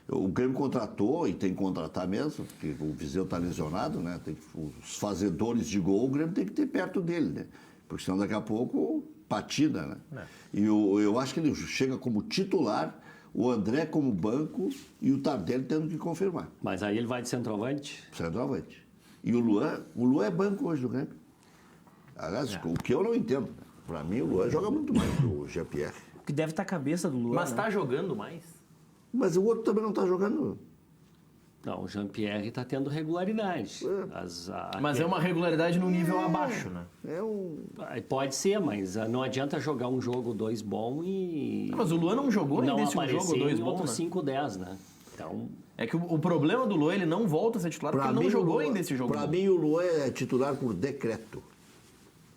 S3: O Grêmio contratou, e tem que contratar mesmo, porque o Viseu está lesionado, né? Os fazedores de gol, o Grêmio tem que ter perto dele, né? Porque senão daqui a pouco patina, né? E eu acho que ele chega como titular, o André como banco e o Tardelli tendo que confirmar.
S5: Mas aí ele vai de centroavante?
S3: Centroavante. E o Luan é banco hoje do Grêmio. Aliás, o que eu não entendo. Para mim, o Luan joga muito mais que o Jean-Pierre.
S6: O que deve estar a cabeça do Luan.
S4: Mas
S6: né?
S4: tá jogando mais?
S3: Mas o outro também não está jogando.
S5: Não, o Jean-Pierre está tendo regularidade.
S4: Mas é uma regularidade num nível abaixo, né?
S5: Pode ser, mas não adianta jogar um jogo ou 2 bom e...
S4: Mas o Luan não jogou
S5: não
S4: ainda esse jogo ou 2 bom,
S5: outro
S4: né?
S5: 5-10, né? Então...
S4: É que o problema do Luan, ele não volta a ser titular porque ele não jogou ainda esse jogo.
S3: Para mim, o Luan é titular por decreto.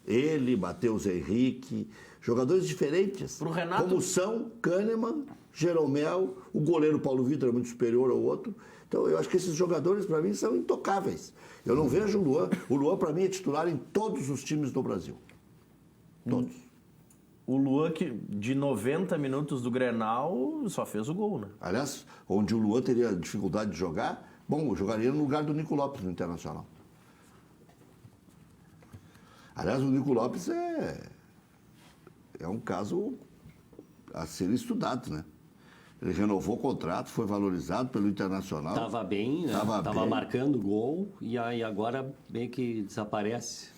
S3: Ele, Matheus Henrique, jogadores diferentes.
S4: Pro Renato...
S3: Como são Kahneman, Jeromel, o goleiro Paulo Vitor é muito superior ao outro. Então, eu acho que esses jogadores, para mim, são intocáveis. Eu não vejo o Luan. O Luan, para mim, é titular em todos os times do Brasil. Todos.
S4: O Luan, que de 90 minutos do Grenal, só fez o gol, né?
S3: Aliás, onde o Luan teria dificuldade de jogar, bom, eu jogaria no lugar do Nico Lopes no Internacional. Aliás, o Nico Lopes é um caso a ser estudado, né? Ele renovou o contrato, foi valorizado pelo Internacional.
S5: Estava bem, né? Estava marcando gol e aí agora meio que desaparece.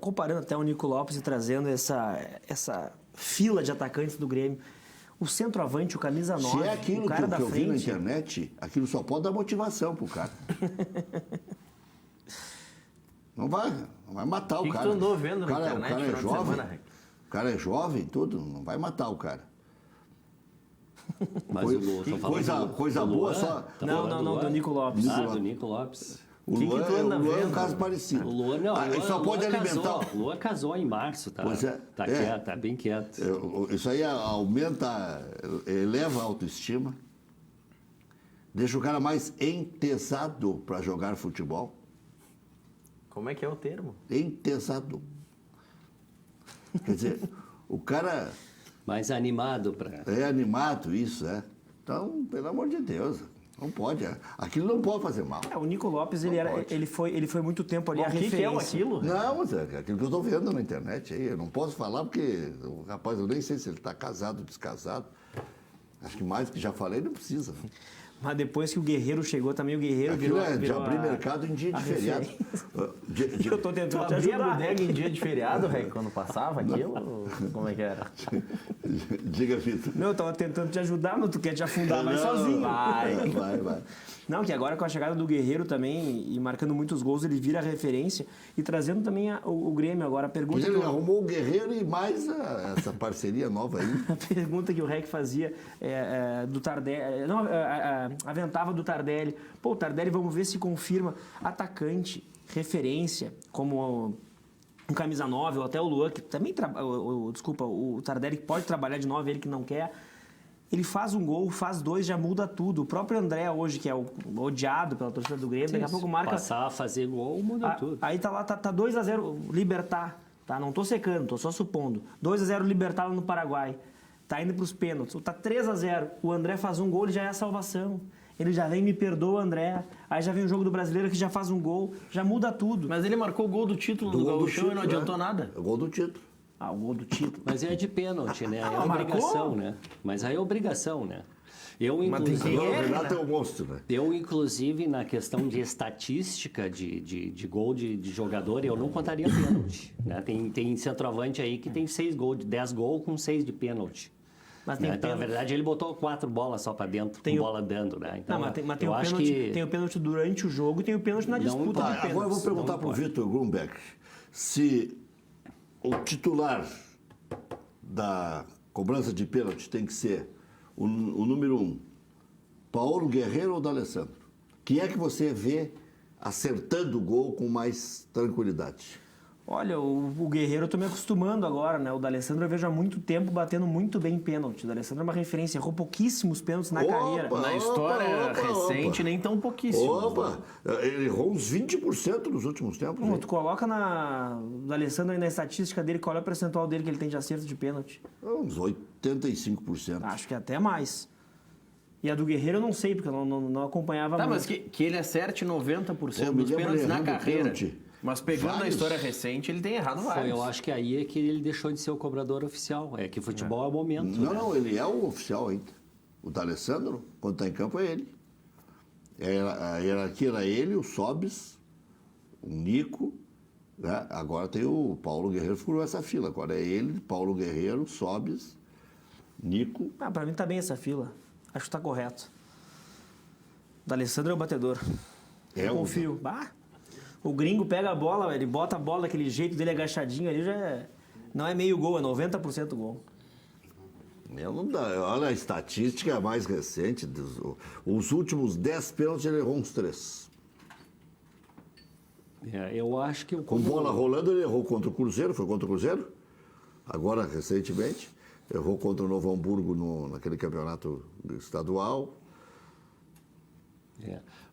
S6: Comparando até o Nico Lopes e trazendo essa fila de atacantes do Grêmio, o centroavante, o camisa 9,
S3: se é aquilo
S6: o cara da
S3: que eu vi na
S6: frente...
S3: internet, aquilo só pode dar motivação pro cara. Não vai matar o cara.
S4: O que tu andou vendo na internet?
S3: O cara é jovem, o cara é jovem, tudo, não vai matar o cara.
S5: Mas
S3: coisa boa só...
S6: Não, do Nico Lopes.
S5: Do Nico Lopes.
S3: O Luan é um caso parecido.
S5: O Luan não,
S3: só pode alimentar.
S5: O Luan casou em março, tá?
S3: Pois é.
S5: Quieto, tá bem quieto.
S3: Isso aí aumenta, eleva a autoestima, deixa o cara mais entesado para jogar futebol.
S4: Como é que é o termo?
S3: Entesado. Quer dizer, o cara...
S5: Mais animado para...
S3: É animado, isso, é. Então, pelo amor de Deus... Não pode, aquilo não pode fazer mal.
S6: O Nico Lopes, ele foi muito tempo ali a referência.
S4: O que é aquilo?
S3: Não, mas é aquilo que eu estou vendo na internet aí. Eu não posso falar porque, rapaz, eu nem sei se ele está casado ou descasado. Acho que mais do que já falei, não precisa.
S6: Mas depois que o Guerreiro chegou também, o Guerreiro
S3: virou de abrir mercado em dia de feriado.
S6: Eu estou tentando te
S4: abrir
S6: ajudar.
S4: a bodega em dia de feriado, Rei, quando passava aquilo? Como é que era?
S3: Diga, Vitor.
S6: Não, eu estava tentando te ajudar, mas tu quer te afundar mais sozinho.
S3: Vai.
S6: Não, que agora com a chegada do Guerreiro também, e marcando muitos gols, ele vira referência. E trazendo também o Grêmio agora. A pergunta
S3: ele arrumou o Guerreiro e mais essa parceria nova aí.
S6: A pergunta que o Rec fazia do Tardelli... aventava do Tardelli. Pô, o Tardelli, vamos ver se confirma. Atacante, referência, como um camisa 9, ou até o Luan, que também... Desculpa, o Tardelli pode trabalhar de 9, ele que não quer... Ele faz um gol, faz 2, já muda tudo. O próprio André hoje, que é odiado pela torcida do Grêmio, daqui a pouco marca...
S5: Passar a fazer gol, muda tudo.
S6: Aí tá lá, tá 2-0 Libertad, tá? Não tô secando, tô só supondo. 2-0 Libertad lá no Paraguai. Tá indo pros pênaltis. Tá 3-0. O André faz um gol, ele já é a salvação. Ele já vem, me perdoa, André. Aí já vem o jogo do Brasileiro que já faz um gol, já muda tudo.
S4: Mas ele marcou o gol do título do Gauchão e não adiantou nada.
S3: O gol do título.
S6: o gol do título.
S5: Mas é de pênalti, né? É
S6: marcou?
S5: obrigação, né? Mas aí é obrigação, né? Eu, inclusive,
S3: Agora o Renato é um monstro, né?
S5: eu, inclusive, na questão de estatística de gol de jogador, eu não contaria pênalti. Né? Tem centroavante aí que tem 6 gols, 10 gols com 6 de pênalti.
S6: Mas tem
S5: Então, na
S6: pênalti.
S5: verdade, ele botou 4 bolas só para dentro, com bola dando, né? Então,
S6: Não, mas tem
S5: eu
S6: o
S5: acho
S6: pênalti,
S5: que
S6: tem o pênalti durante o jogo e tem o pênalti na disputa
S5: importa.
S6: de pênaltis.
S3: Agora eu vou perguntar
S5: Não
S3: para o
S5: pode.
S3: Vitor Grumbeck se o titular da cobrança de pênalti tem que ser o número 1, Paulo Guerreiro ou D'Alessandro? Quem é que você vê acertando o gol com mais tranquilidade?
S6: Olha, o Guerreiro eu tô me acostumando agora, né? O D'Alessandro eu vejo há muito tempo batendo muito bem pênalti. O D'Alessandro é uma referência, errou pouquíssimos pênaltis na carreira.
S4: Na história recente, nem tão pouquíssimos.
S3: Opa! Ele errou uns 20% nos últimos tempos.
S6: Pô,
S3: hein?
S6: tu coloca o D'Alessandro aí na estatística dele, qual é o percentual dele que ele tem de acerto de pênalti?
S3: Uns 85%.
S6: Acho que até mais. E a do Guerreiro eu não sei, porque eu não acompanhava
S4: Tá,
S6: muito.
S4: mas que ele acerte 90%
S3: Eu me
S4: dos
S3: lembro
S4: pênaltis
S3: ele
S4: na
S3: errando
S4: carreira.
S3: pênalti.
S4: Mas pegando a
S3: Vários.
S4: história recente, ele tem errado vários.
S5: eu acho que aí é que ele deixou de ser o cobrador oficial. É que futebol é o momento.
S3: Não,
S5: né?
S3: não, ele é o oficial ainda. O D'Alessandro, quando está em campo, é ele. A hierarquia era ele, o Sobis, o Nico, né? Agora tem o Paulo Guerreiro, furou essa fila. Agora é ele, Paulo Guerreiro, Sobis, Nico.
S6: Pra mim tá bem essa fila. Acho que tá correto. O D'Alessandro é o batedor.
S3: É
S6: Eu
S3: o-
S6: confio. Bah, o gringo pega a bola, ele bota a bola daquele jeito dele agachadinho ali, não é meio gol, é 90% gol.
S3: Não dá. Olha a estatística mais recente. Os últimos 10 pênaltis ele errou uns 3.
S5: Eu acho que...
S3: Com bola rolando, ele errou contra o Cruzeiro, foi contra o Cruzeiro, agora recentemente. Errou contra o Novo Hamburgo naquele campeonato estadual.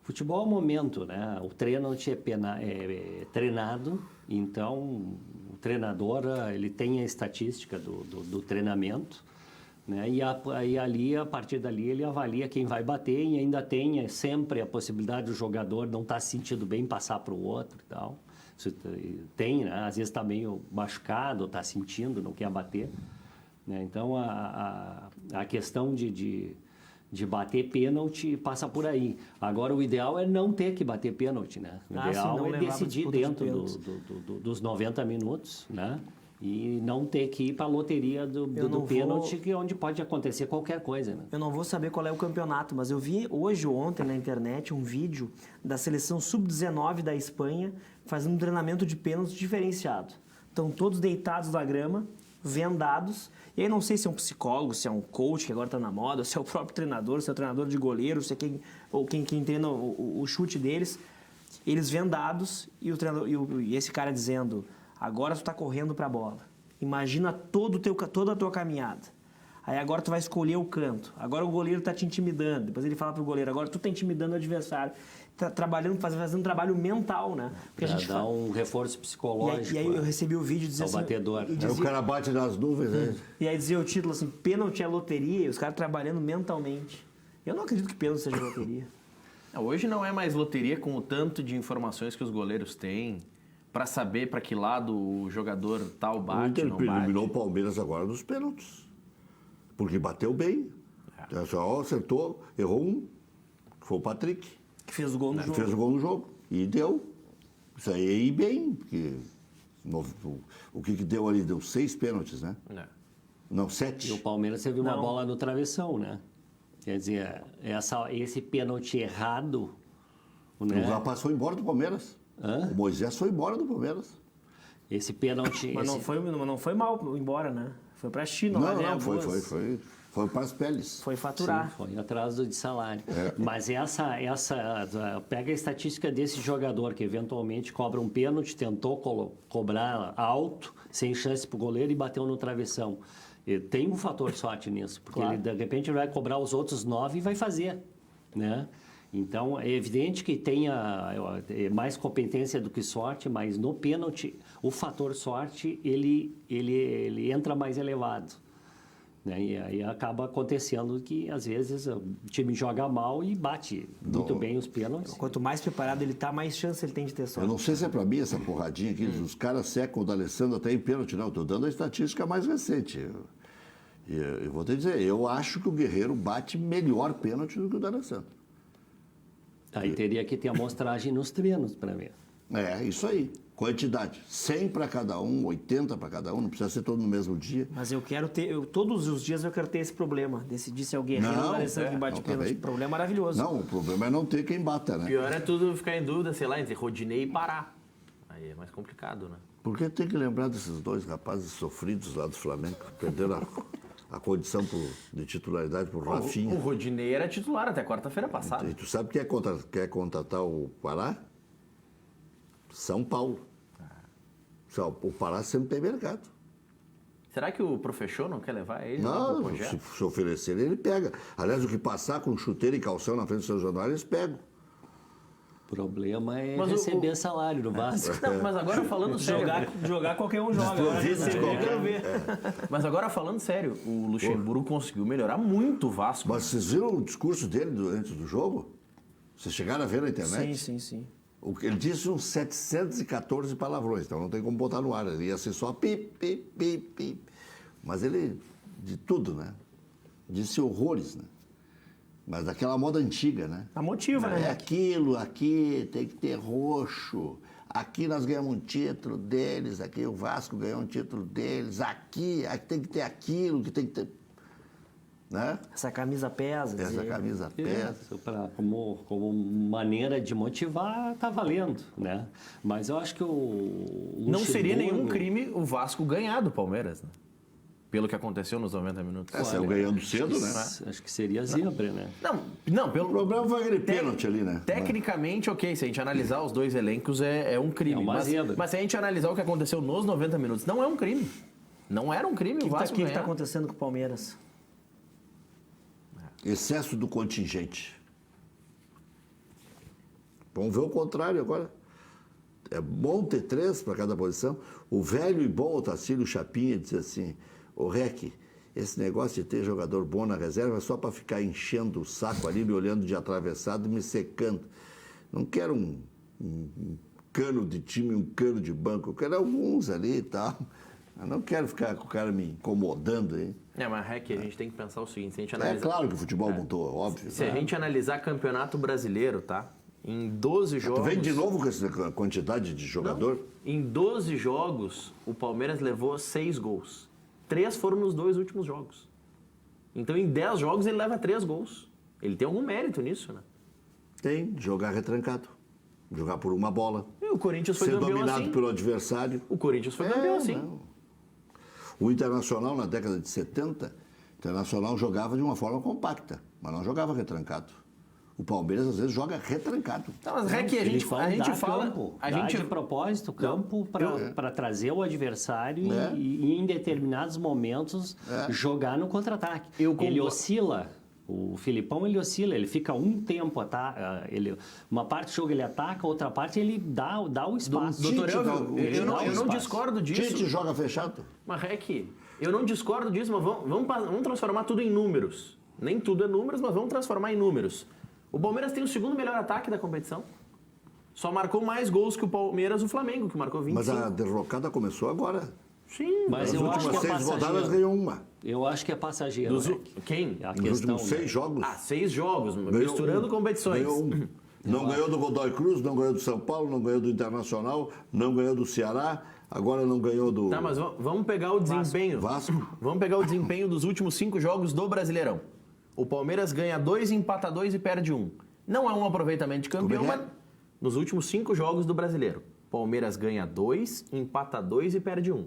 S5: Futebol é o momento, né? O treino é treinado, então o treinador ele tem a estatística do treinamento, né? E ali, a partir dali, ele avalia quem vai bater e ainda tem sempre a possibilidade do jogador não estar se sentindo bem passar para o outro e tal. Isso tem, né? Às vezes está meio machucado, está sentindo, não quer bater. Né? Então, a questão de bater pênalti passa por aí. Agora, o ideal é não ter que bater pênalti, né? O ideal
S6: não
S5: é
S6: levar pra
S5: decidir
S6: disputa de
S5: dentro
S6: pênaltis.
S5: dos 90 minutos, né? E não ter que ir para a loteria do
S6: não
S5: pênalti, que é onde pode acontecer qualquer coisa, né?
S6: Eu não vou saber qual é o campeonato, mas eu vi hoje ou ontem na internet um vídeo da seleção sub-19 da Espanha fazendo um treinamento de pênalti diferenciado. Estão todos deitados na grama, vendados, e aí não sei se é um psicólogo, se é um coach que agora está na moda, se é o próprio treinador, se é o treinador de goleiro, se é quem treina o chute deles, eles vendados e o treinador e esse cara dizendo: agora tu está correndo para a bola, imagina toda a tua caminhada, aí agora tu vai escolher o canto, agora o goleiro está te intimidando, depois ele fala pro goleiro: agora tu está intimidando o adversário, tá trabalhando, fazendo um trabalho mental, né? Porque
S5: Para dar um reforço psicológico.
S6: e aí eu recebi o vídeo dizendo
S5: ao batedor.
S6: e
S3: Aí
S6: dizia-
S3: o cara bate nas nuvens, né?
S6: e aí dizia o título assim: pênalti é loteria, e os caras trabalhando mentalmente. Eu não acredito que pênalti seja loteria.
S4: Hoje não é mais loteria com o tanto de informações que os goleiros têm para saber para que lado o jogador tal
S3: O
S4: bate,
S3: Inter
S4: não bate.
S3: eliminou o Palmeiras agora nos pênaltis. Porque bateu bem. Só acertou, errou um, que foi o Patrick.
S6: Que fez o gol no
S3: Que
S6: jogo.
S3: fez o gol no jogo. E deu. Isso aí é ir bem, porque o que deu ali? Deu 6 pênaltis, né?
S4: É.
S3: Não,
S5: E o
S3: 7.
S5: Palmeiras teve uma
S6: Não.
S5: bola no travessão, né? Quer dizer, esse pênalti errado, né?
S3: O rapaz foi embora do Palmeiras.
S5: Hã?
S3: O Moisés foi embora do Palmeiras.
S5: Esse pênalti...
S6: Mas não foi mal embora, né? Foi pra China, lá ganhar duas.
S3: Foi para as peles.
S6: Foi faturar.
S5: Sim, foi atrás de salário. Mas pega a estatística desse jogador que eventualmente cobra um pênalti, tentou cobrar alto, sem chance para o goleiro e bateu no travessão. E tem um fator sorte nisso, porque
S6: Claro.
S5: ele, de repente, vai cobrar os outros 9 e vai fazer, né? Então, é evidente que tenha mais competência do que sorte, mas no pênalti, o fator sorte, ele entra mais elevado. né? E aí acaba acontecendo que, às vezes, o time joga mal e bate muito bem os pênaltis.
S6: Quanto mais preparado ele tá, mais chance ele tem de ter
S3: Eu
S6: sorte.
S3: não sei se é pra mim essa porradinha aqui, os caras secam o D'Alessandro até em pênalti, não. Estou dando a estatística mais recente. Eu vou te dizer, eu acho que o Guerreiro bate melhor pênalti do que o D'Alessandro.
S5: Aí teria que ter amostragem nos treinos para ver.
S3: É, isso aí. Quantidade. 100 para cada um, 80 para cada um, não precisa ser todo no mesmo dia.
S6: Mas eu quero ter, todos os dias eu quero ter esse problema. Decidir se é o Guerreiro ou o D'Alessandro que bate pênalti.
S3: bem.
S6: Problema maravilhoso.
S3: Não, o problema é não ter quem bata, né?
S4: Pior é tudo ficar em dúvida, sei lá, entre Rodinei e Pará. Aí é mais complicado, né?
S3: Porque tem que lembrar desses dois rapazes sofridos lá do Flamengo, que perderam a condição de titularidade por
S4: O
S3: Rafinha.
S4: Rodinei era titular até quarta-feira passada.
S3: E tu sabe quem quer contratar o Pará? São Paulo. O Pará sempre tem mercado.
S4: Será que o Professor não quer levar ele?
S3: Não,
S4: pro projeto?
S3: se oferecer, ele pega. Aliás, o que passar com chuteiro e calção na frente do São Januário, eles pegam.
S5: O problema é
S4: Mas
S5: receber salário no Vasco.
S4: Não, mas agora falando sério.
S6: Jogar qualquer um joga. Agora,
S3: Desprovido de
S6: eu
S3: qualquer
S6: quero
S3: um.
S6: ver.
S4: Mas agora falando sério, o Luxemburgo conseguiu melhorar muito o Vasco.
S3: Mas vocês viram o discurso dele antes do jogo? Vocês chegaram a ver na internet?
S6: Sim.
S3: Ele disse uns 714 palavrões, então não tem como botar no ar. Ele ia ser só pip, pip, pip, pip. Mas ele, de tudo, né? Disse horrores, né? Mas daquela moda antiga, né?
S6: A motiva,
S3: É
S6: né?
S3: aquilo, aqui tem que ter roxo. Aqui nós ganhamos um título deles, aqui o Vasco ganhou um título deles. Aqui tem que ter aquilo, que tem que ter... Né?
S6: Essa camisa pesa.
S3: Essa
S6: dizer.
S3: camisa pesa.
S5: Como maneira de motivar, tá valendo, né? Mas eu acho que o
S4: Não seria
S5: Luxemburgo-
S4: nenhum crime o Vasco ganhar do Palmeiras, né? Pelo que aconteceu nos 90 minutos.
S3: Saiu ganhando cedo, né?
S5: Acho que seria zebra, né?
S4: Não,
S3: O
S4: pelo
S3: problema foi aquele pênalti ali, né?
S4: Tecnicamente, ok, se a gente analisar os dois elencos é um crime.
S5: É uma zebra.
S4: Mas se a gente analisar o que aconteceu nos 90 minutos, não é um crime. Não era um crime o
S6: O
S4: Vasco
S6: que está
S4: ganhar.
S6: acontecendo com o Palmeiras?
S3: Excesso do contingente. Vamos ver o contrário agora. É bom ter 3 para cada posição. O velho e bom Otacílio Chapinha disse assim: ô Rec, esse negócio de ter jogador bom na reserva é só para ficar enchendo o saco ali, me olhando de atravessado e me secando. Não quero um cano de time, um cano de banco. Eu quero alguns ali e tal. Eu não quero ficar com o cara me incomodando aí.
S4: Mas Rec, a gente tem que pensar o seguinte, se a gente
S3: É
S4: analisar...
S3: claro que o futebol mudou, óbvio.
S4: Se a gente analisar campeonato brasileiro, tá? Em 12 jogos...
S3: Tu vem de novo com essa quantidade de jogador?
S4: Em 12 jogos, o Palmeiras levou 6 gols. 3 foram nos 2 últimos jogos. Então, em 10 jogos, ele leva 3 gols. Ele tem algum mérito nisso, né?
S3: Tem, jogar retrancado. Jogar por uma bola.
S4: E o Corinthians foi
S3: Ser
S4: campeão
S3: dominado
S4: assim.
S3: pelo adversário.
S4: O Corinthians foi campeão assim.
S3: Não. O Internacional, na década de 70, o Internacional jogava de uma forma compacta, mas não jogava retrancado. O Palmeiras, às vezes, joga retrancado.
S4: Tá, mas Rec, a gente fala...
S5: Campo,
S4: A
S5: dá
S4: gente...
S5: de propósito campo para trazer o adversário e em determinados momentos jogar no contra-ataque. Ele oscila. O Filipão, ele oscila, ele fica um tempo, uma parte do jogo ele ataca, outra parte ele dá o espaço.
S4: Doutor
S3: Tite
S4: Elvio, eu não
S5: espaço.
S4: discordo disso.
S3: Tite joga fechado.
S4: Mas, Rec, eu não discordo disso, mas vamos transformar tudo em números. Nem tudo é números, mas vamos transformar em números. O Palmeiras tem o segundo melhor ataque da competição. Só marcou mais gols que o Palmeiras o Flamengo, que marcou 25.
S3: Mas a derrocada começou agora.
S4: Sim.
S5: Mas
S3: Nas
S5: eu acho que
S3: últimas
S5: é
S3: 6 rodadas
S5: passageiro.
S3: ganhou uma.
S5: Eu acho que é passageiro. Rec.
S4: Quem?
S5: A
S3: Nos
S5: questão,
S3: últimos 6 jogos.
S4: 6 jogos,
S3: ganhou
S4: misturando
S3: um.
S4: competições.
S3: Ganhou um. Não ganhou do Godoy Cruz, não ganhou do São Paulo, não ganhou do Internacional, não ganhou do Ceará, agora não ganhou do
S4: Tá, mas vamos pegar o desempenho.
S3: Vasco.
S4: Vamos pegar o desempenho dos últimos 5 jogos do Brasileirão. O Palmeiras ganha 2, empata 2 e perde 1. Não é um aproveitamento de campeão,
S3: Como é que
S4: mas nos últimos 5 jogos do Brasileiro. Palmeiras ganha 2, empata 2 e perde 1.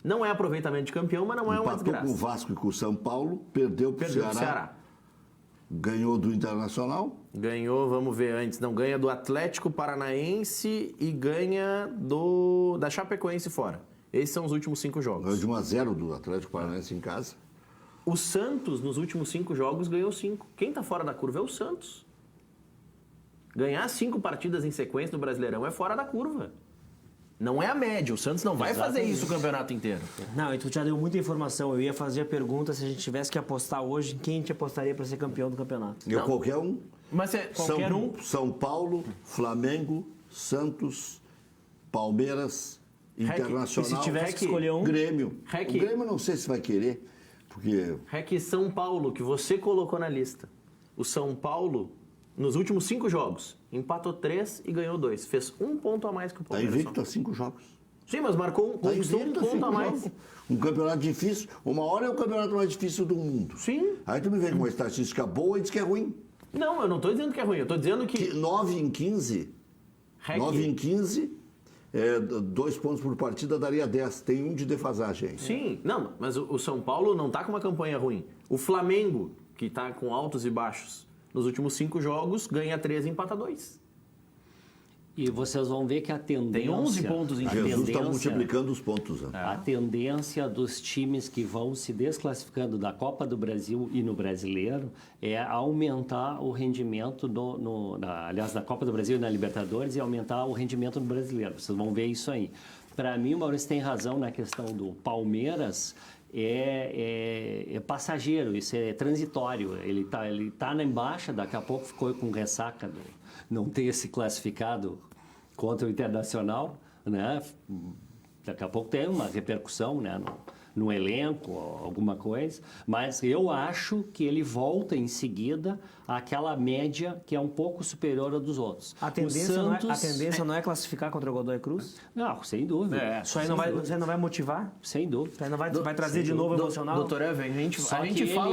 S4: Não é aproveitamento de campeão, mas não é uma
S3: Empatou
S4: desgraça.
S3: com o Vasco e com o São Paulo, perdeu para o
S4: Perdeu pro
S3: Ceará,
S4: Ceará.
S3: ganhou do Internacional.
S4: Ganhou, vamos ver antes, não, ganha do Atlético Paranaense e ganha da Chapecoense fora. Esses são os últimos 5
S3: Ganhou
S4: jogos.
S3: de 1-0 do Atlético Paranaense em casa.
S4: O Santos, nos últimos 5 jogos, ganhou 5. Quem tá fora da curva é o Santos. Ganhar 5 partidas em sequência no Brasileirão é fora da curva. Não é a média. O Santos não vai fazer isso o campeonato inteiro.
S6: Não, e tu já deu muita informação. Eu ia fazer a pergunta se a gente tivesse que apostar hoje, quem a gente apostaria para ser campeão do campeonato?
S3: Eu qualquer um.
S4: Mas qualquer
S3: São Paulo, Flamengo, Santos, Palmeiras, Internacional.
S6: E se tivesse que escolher um?
S3: Grêmio.
S4: Rec.
S3: O Grêmio não sei se vai querer, porque...
S4: Rec São Paulo, que você colocou na lista. O São Paulo, nos últimos 5 jogos, empatou 3 e ganhou 2. Fez 1 ponto a mais que o
S3: Está
S4: Palmeiras.
S3: invicto a 5 jogos.
S4: Sim, mas conquistou 1 ponto a mais.
S3: Jogos. Um campeonato difícil. Uma hora é o campeonato mais difícil do mundo.
S4: Sim.
S3: Aí tu me vem com uma estatística boa e diz que é ruim.
S4: Não, eu não estou dizendo que é ruim. Eu estou dizendo que...
S3: 9 em 15.
S4: Rec.
S3: 9 em 15, 2 pontos por partida daria 10. Tem um de defasagem.
S4: Sim, não, mas o São Paulo não está com uma campanha ruim. O Flamengo, que está com altos e baixos, nos últimos 5 jogos, ganha 3 e empata 2.
S5: E vocês vão ver que a tendência...
S4: Tem 11 pontos em
S3: Jesus está multiplicando os pontos. Né?
S5: A tendência dos times que vão se desclassificando da Copa do Brasil e no Brasileiro é aumentar o rendimento aliás, na Copa do Brasil e na Libertadores e aumentar o rendimento no Brasileiro. Vocês vão ver isso aí. Para mim, o Maurício tem razão na questão do Palmeiras. É passageiro, isso é transitório. Ele tá na embaixo, daqui a pouco ficou com ressaca do não ter se classificado contra o Internacional, né? Daqui a pouco tem uma repercussão, né? No elenco, alguma coisa, mas eu acho que ele volta em seguida àquela média que é um pouco superior à dos outros.
S6: A tendência não é classificar contra o Godoy Cruz?
S5: Não, sem dúvida.
S6: Isso aí não vai motivar?
S5: Sem dúvida.
S6: Isso aí não vai trazer de novo emocional?
S4: Doutor Evan, a gente fala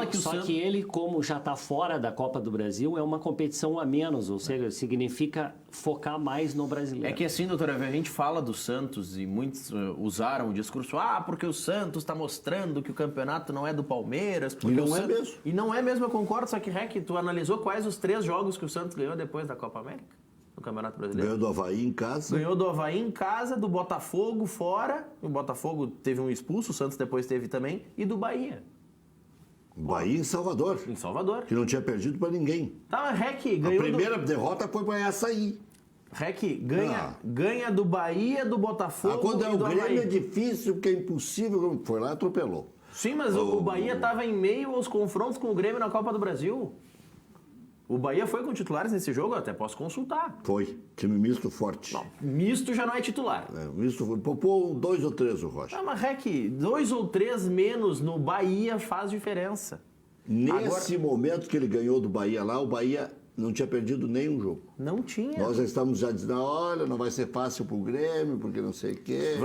S4: que o Santos...
S5: Só que ele, como já está fora da Copa do Brasil, é uma competição a menos, ou seja, significa focar mais no brasileiro.
S4: É que assim, doutor Evan, a gente fala do Santos e muitos usaram o discurso, porque o Santos está mostrando que o campeonato não é do Palmeiras.
S3: E não é mesmo.
S4: E não é mesmo, eu concordo, só que, Rec, tu analisou quais os 3 jogos que o Santos ganhou depois da Copa América? No Campeonato Brasileiro?
S3: Ganhou do Avaí em casa.
S4: Ganhou do Avaí em casa, do Botafogo fora. O Botafogo teve um expulso, o Santos depois teve também. E do Bahia.
S3: Bahia em Salvador.
S4: Em Salvador.
S3: Que não tinha perdido para ninguém.
S4: Tá, Rec,
S3: A
S4: ganhou...
S3: primeira derrota foi para Açaí.
S4: Rec, ganha do Bahia, do Botafogo
S3: Quando é
S4: e
S3: o
S4: do
S3: Grêmio
S4: Avaí.
S3: é difícil, porque é impossível. Foi lá e atropelou.
S4: Sim, mas o Bahia estava em meio aos confrontos com o Grêmio na Copa do Brasil. O Bahia foi com titulares nesse jogo, eu até posso consultar.
S3: Foi. Time misto forte.
S4: Não, misto já não é titular.
S3: Misto foi. Poupou 2 ou 3 o Rocha.
S4: Mas, Rec, 2 ou 3 menos no Bahia faz diferença.
S3: Nesse momento que ele ganhou do Bahia lá, o Bahia não tinha perdido nenhum jogo.
S4: Não tinha.
S3: Nós já estamos já dizendo, olha, não vai ser fácil pro Grêmio, porque não sei o quê.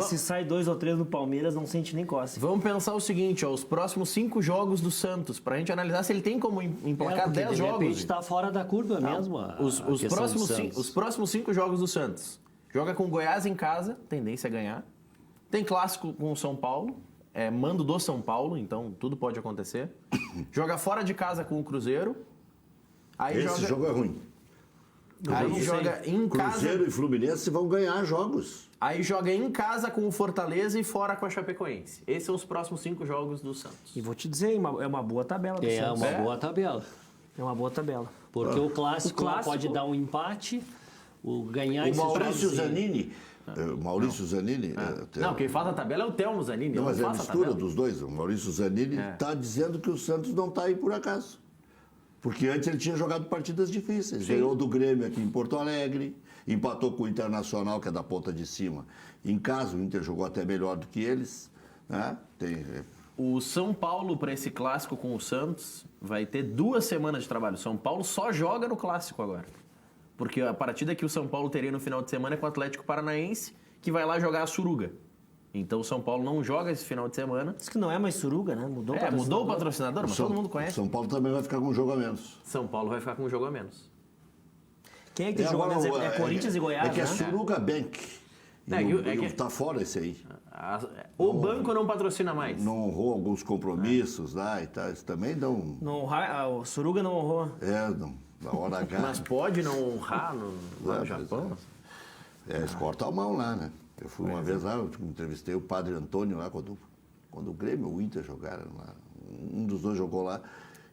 S6: Se sai 2 ou 3 no Palmeiras, não sente nem coça.
S4: Vamos pensar o seguinte, os próximos 5 jogos do Santos, pra gente analisar se ele tem como emplacar 10 jogos.
S5: De repente está fora da curva mesmo.
S4: Os próximos 5 jogos do Santos. Joga com o Goiás em casa, tendência a ganhar. Tem clássico com o São Paulo, mando do São Paulo, então tudo pode acontecer. Joga fora de casa com o Cruzeiro. Aí
S3: Esse jogo é ruim.
S4: Aí joga em casa.
S3: Cruzeiro e Fluminense vão ganhar jogos.
S4: Aí joga em casa com o Fortaleza e fora com a Chapecoense. Esses são os próximos 5 jogos do Santos.
S6: E vou te dizer, é uma boa tabela do Santos.
S5: É uma boa tabela.
S6: É uma boa tabela.
S5: Porque o clássico pode dar um empate, ganhar
S3: O Maurício Zanini.
S4: Não, quem faz a tabela é o Telmo Zanini.
S3: Não, mas é a mistura dos dois. O Maurício Zanini está dizendo que o Santos não está aí por acaso. Porque antes ele tinha jogado partidas difíceis.
S4: Sim.
S3: Ganhou do Grêmio aqui em Porto Alegre, empatou com o Internacional, que é da ponta de cima. Em casa, o Inter jogou até melhor do que eles. Né?
S4: O São Paulo, para esse clássico com o Santos, vai ter 2 semanas de trabalho. O São Paulo só joga no clássico agora. Porque a partida que o São Paulo teria no final de semana é com o Atlético Paranaense, que vai lá jogar a Suruga. Então o São Paulo não joga esse final de semana.
S6: Diz que não é mais Suruga, né? Mudou
S4: o patrocinador, mas todo mundo conhece.
S3: São Paulo também vai ficar com um jogo a menos.
S4: São Paulo vai ficar com um jogo a menos.
S6: Quem é que tem jogo a menos? É Corinthians e Goiás,
S3: É que é
S6: né?
S3: Suruga Bank. Tá fora esse aí.
S4: O banco não patrocina mais.
S3: Não honrou alguns compromissos lá e tal. Isso também dá um...
S6: O Suruga não honrou.
S3: Na hora H.
S4: Mas pode não honrar no Japão?
S3: Eles cortam a mão lá, né? Eu fui uma vez lá, eu entrevistei o Padre Antônio lá, quando o Grêmio e o Inter jogaram lá. Um dos dois jogou lá.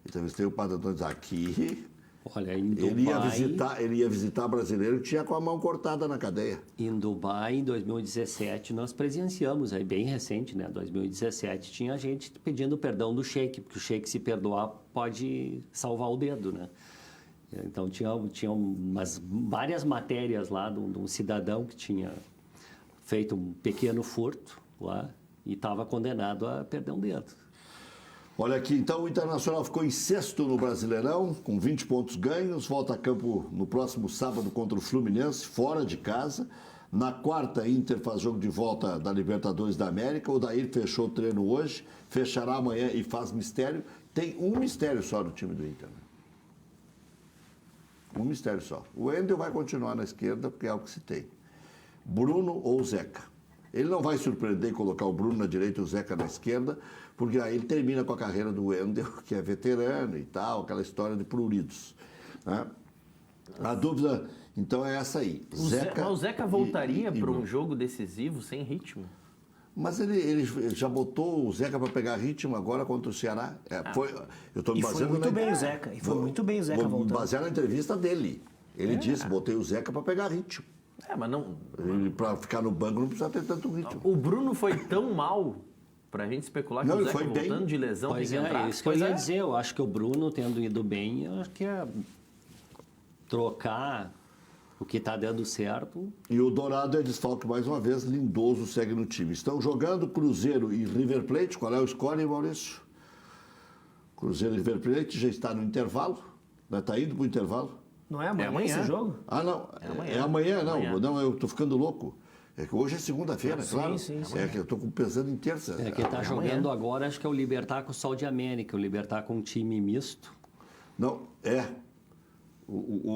S3: Entrevistei o Padre Antônio e disse, aqui
S5: Olha, em Dubai,
S3: ele ia visitar brasileiro que tinha com a mão cortada na cadeia.
S5: em Dubai, em 2017, nós presenciamos, aí bem recente, né? 2017, tinha gente pedindo perdão do Sheik, porque o Sheik, se perdoar, pode salvar o dedo, né? Então, tinha várias matérias lá de um cidadão que tinha feito um pequeno furto lá e estava condenado a perder um dedo.
S3: Olha aqui, então o Internacional ficou em sexto no Brasileirão, com 20 pontos ganhos, volta a campo no próximo sábado contra o Fluminense, fora de casa. Na quarta, Inter faz jogo de volta da Libertadores da América. O Daír fechou o treino hoje, fechará amanhã e faz mistério. Tem um mistério só no time do Inter, né? Um mistério só. O Wendel vai continuar na esquerda, porque é o que se tem. Bruno ou Zeca. Ele não vai surpreender colocar o Bruno na direita e o Zeca na esquerda, porque aí ele termina com a carreira do Wendel, que é veterano e tal, aquela história de pruridos. Né? A dúvida, então, é essa aí.
S4: Mas o Zeca voltaria para um jogo decisivo sem ritmo?
S3: Mas ele já botou o Zeca para pegar ritmo agora contra o Ceará. Eu estou me baseando
S6: foi muito bem o Zeca. E foi muito bem o Zeca voltando.
S3: Vou basear na entrevista dele. Ele disse, botei o Zeca para pegar ritmo.
S4: Mas não...
S3: Para ficar no banco não precisa ter tanto ritmo.
S4: O Bruno foi tão mal pra gente especular que o Zeca voltando de lesão tem que entrar.
S5: Isso que eu ia dizer. Eu acho que o Bruno, tendo ido bem, eu acho que é trocar o que está dando certo.
S3: E o Dourado é desfalque mais uma vez, Lindoso segue no time. Estão jogando Cruzeiro e River Plate. Qual é o score, Maurício? Cruzeiro e River Plate já está no intervalo. Está indo para o intervalo.
S6: Não é amanhã esse jogo?
S3: Ah, não. É amanhã, não. Não, eu estou ficando louco. É que hoje é segunda-feira, claro. Sim. É que eu estou pensando em terça.
S5: É que está jogando agora, acho que é o Libertad com o Sol de América. O Libertad com um time misto.
S3: Não,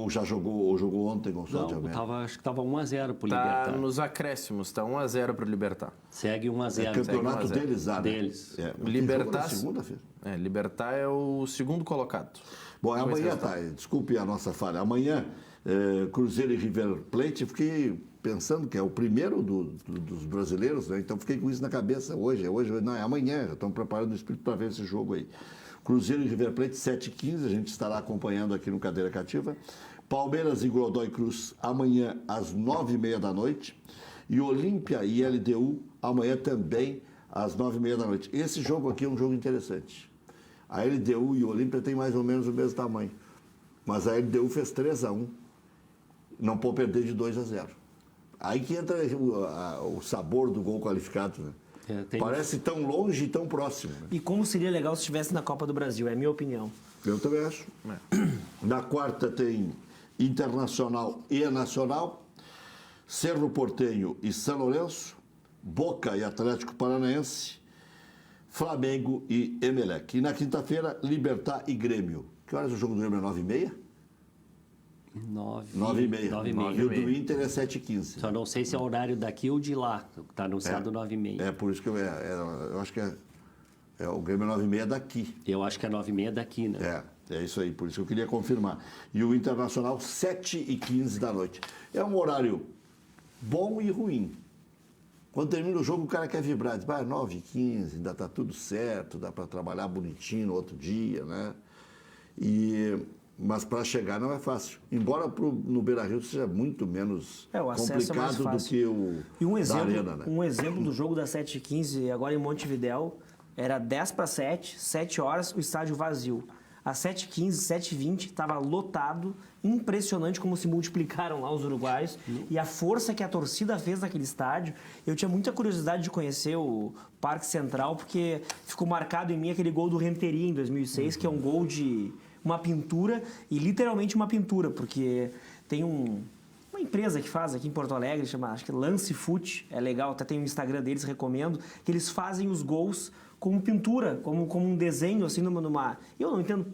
S3: já jogou ontem com o Sol de América.
S5: Acho que estava 1-0 para o Libertad.
S4: Está nos acréscimos, está 1-0 para o Libertad.
S5: Segue 1-0.
S3: É campeonato deles, né?
S5: Deles.
S3: Libertad. Segunda-feira.
S4: Libertad é o segundo colocado.
S3: Bom, amanhã, desculpe a nossa falha. Amanhã, Cruzeiro e River Plate, fiquei pensando que é o primeiro dos brasileiros, né? Então fiquei com isso na cabeça hoje. Não, é amanhã, estamos preparando o espírito para ver esse jogo aí. Cruzeiro e River Plate, 7h15, a gente estará acompanhando aqui no Cadeira Cativa. Palmeiras e Godoy Cruz, amanhã às 9h30 da noite. E Olímpia e LDU, amanhã também às 9h30 da noite. Esse jogo aqui é um jogo interessante. A LDU e o Olímpia têm mais ou menos o mesmo tamanho. Mas a LDU fez 3-1. Não pode perder de 2-0. Aí que entra o sabor do gol qualificado, né? Parece tão longe e tão próximo. Né?
S6: E como seria legal se estivesse na Copa do Brasil, é a minha opinião.
S3: Eu também acho. Na quarta tem Internacional e Nacional, Cerro Porteño e São Lourenço, Boca e Atlético Paranaense, Flamengo e Emelec. E na quinta-feira, Libertad e Grêmio. Que horas o jogo do Grêmio é 9h30? 9h30. E o do Inter é 7h15.
S5: Só não sei se é o horário daqui ou de lá. Está anunciado 9h30.
S3: É por isso que eu acho que o Grêmio é 9h30 daqui.
S5: Eu acho que é 9h30 daqui, né?
S3: É isso aí, por isso que eu queria confirmar. E o Internacional, 7h15 da noite. É um horário bom e ruim. Quando termina o jogo, o cara quer vibrar. Diz, 9h15, ainda está tudo certo, dá para trabalhar bonitinho no outro dia, né? Mas para chegar não é fácil. Embora no Beira-Rio seja muito menos complicado do que o da Arena, né?
S6: Um exemplo do jogo da 7h15, agora em Montevidéu, era 10:07, 7 horas, o estádio vazio. Às 7h15, 7h20, estava lotado. Impressionante como se multiplicaram lá os uruguaios. E a força que a torcida fez naquele estádio. Eu tinha muita curiosidade de conhecer o Parque Central, porque ficou marcado em mim aquele gol do Renteria em 2006, que é um gol de uma pintura, e literalmente uma pintura, porque tem uma empresa que faz aqui em Porto Alegre, chama, acho que Lance Foot, é legal, até tem o Instagram deles, recomendo, que eles fazem os gols como pintura, como um desenho, assim, numa... Eu não entendo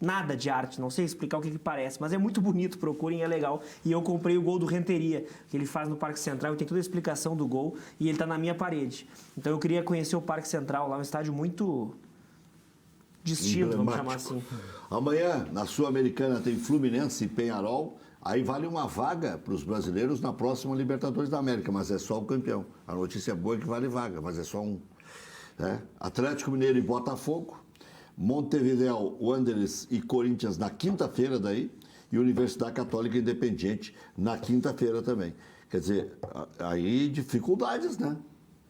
S6: nada de arte, não sei explicar o que parece, mas é muito bonito, procurem, é legal. E eu comprei o gol do Renteria, que ele faz no Parque Central, e tem toda a explicação do gol, e ele está na minha parede. Então eu queria conhecer o Parque Central, lá um estádio muito distinto, vamos chamar assim.
S3: Amanhã, na Sul-Americana, tem Fluminense e Peñarol. Aí vale uma vaga para os brasileiros na próxima Libertadores da América, mas é só o campeão. A notícia boa é que vale vaga, mas é só um. Atlético Mineiro e Botafogo, Montevideo Wanderers e Corinthians na quinta-feira daí, e Universidade Católica Independiente na quinta-feira também. Quer dizer, aí dificuldades, né?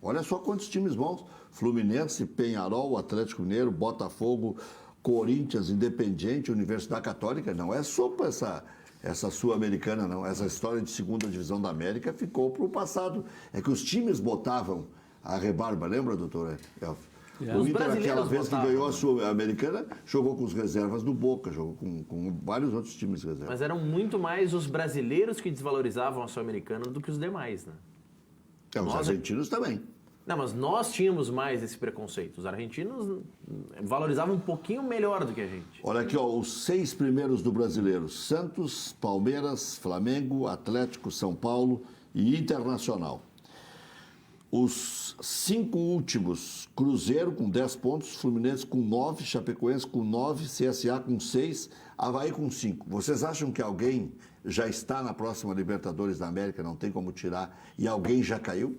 S3: Olha só quantos times bons. Fluminense, Peñarol, Atlético Mineiro, Botafogo, Corinthians, Independiente, Universidade Católica. Não é sopa essa Sul-Americana, não. Essa história de segunda divisão da América ficou para o passado. É que os times botavam a rebarba, lembra, doutor Elf? O Inter, aquela vez que ganhou a Sul-Americana, jogou com os reservas do Boca, jogou com vários outros times reservas.
S4: Mas eram muito mais os brasileiros que desvalorizavam a Sul-Americana do que os demais, né?
S3: Os argentinos também.
S4: Não, mas nós tínhamos mais esse preconceito. Os argentinos valorizavam um pouquinho melhor do que a gente.
S3: Olha aqui, ó, os 6 primeiros do Brasileiro: Santos, Palmeiras, Flamengo, Atlético, São Paulo e Internacional. Os 5 últimos: Cruzeiro com 10 pontos, Fluminense com 9, Chapecoense com 9, CSA com 6, Avaí com 5. Vocês acham que alguém já está na próxima Libertadores da América, não tem como tirar, e alguém já caiu?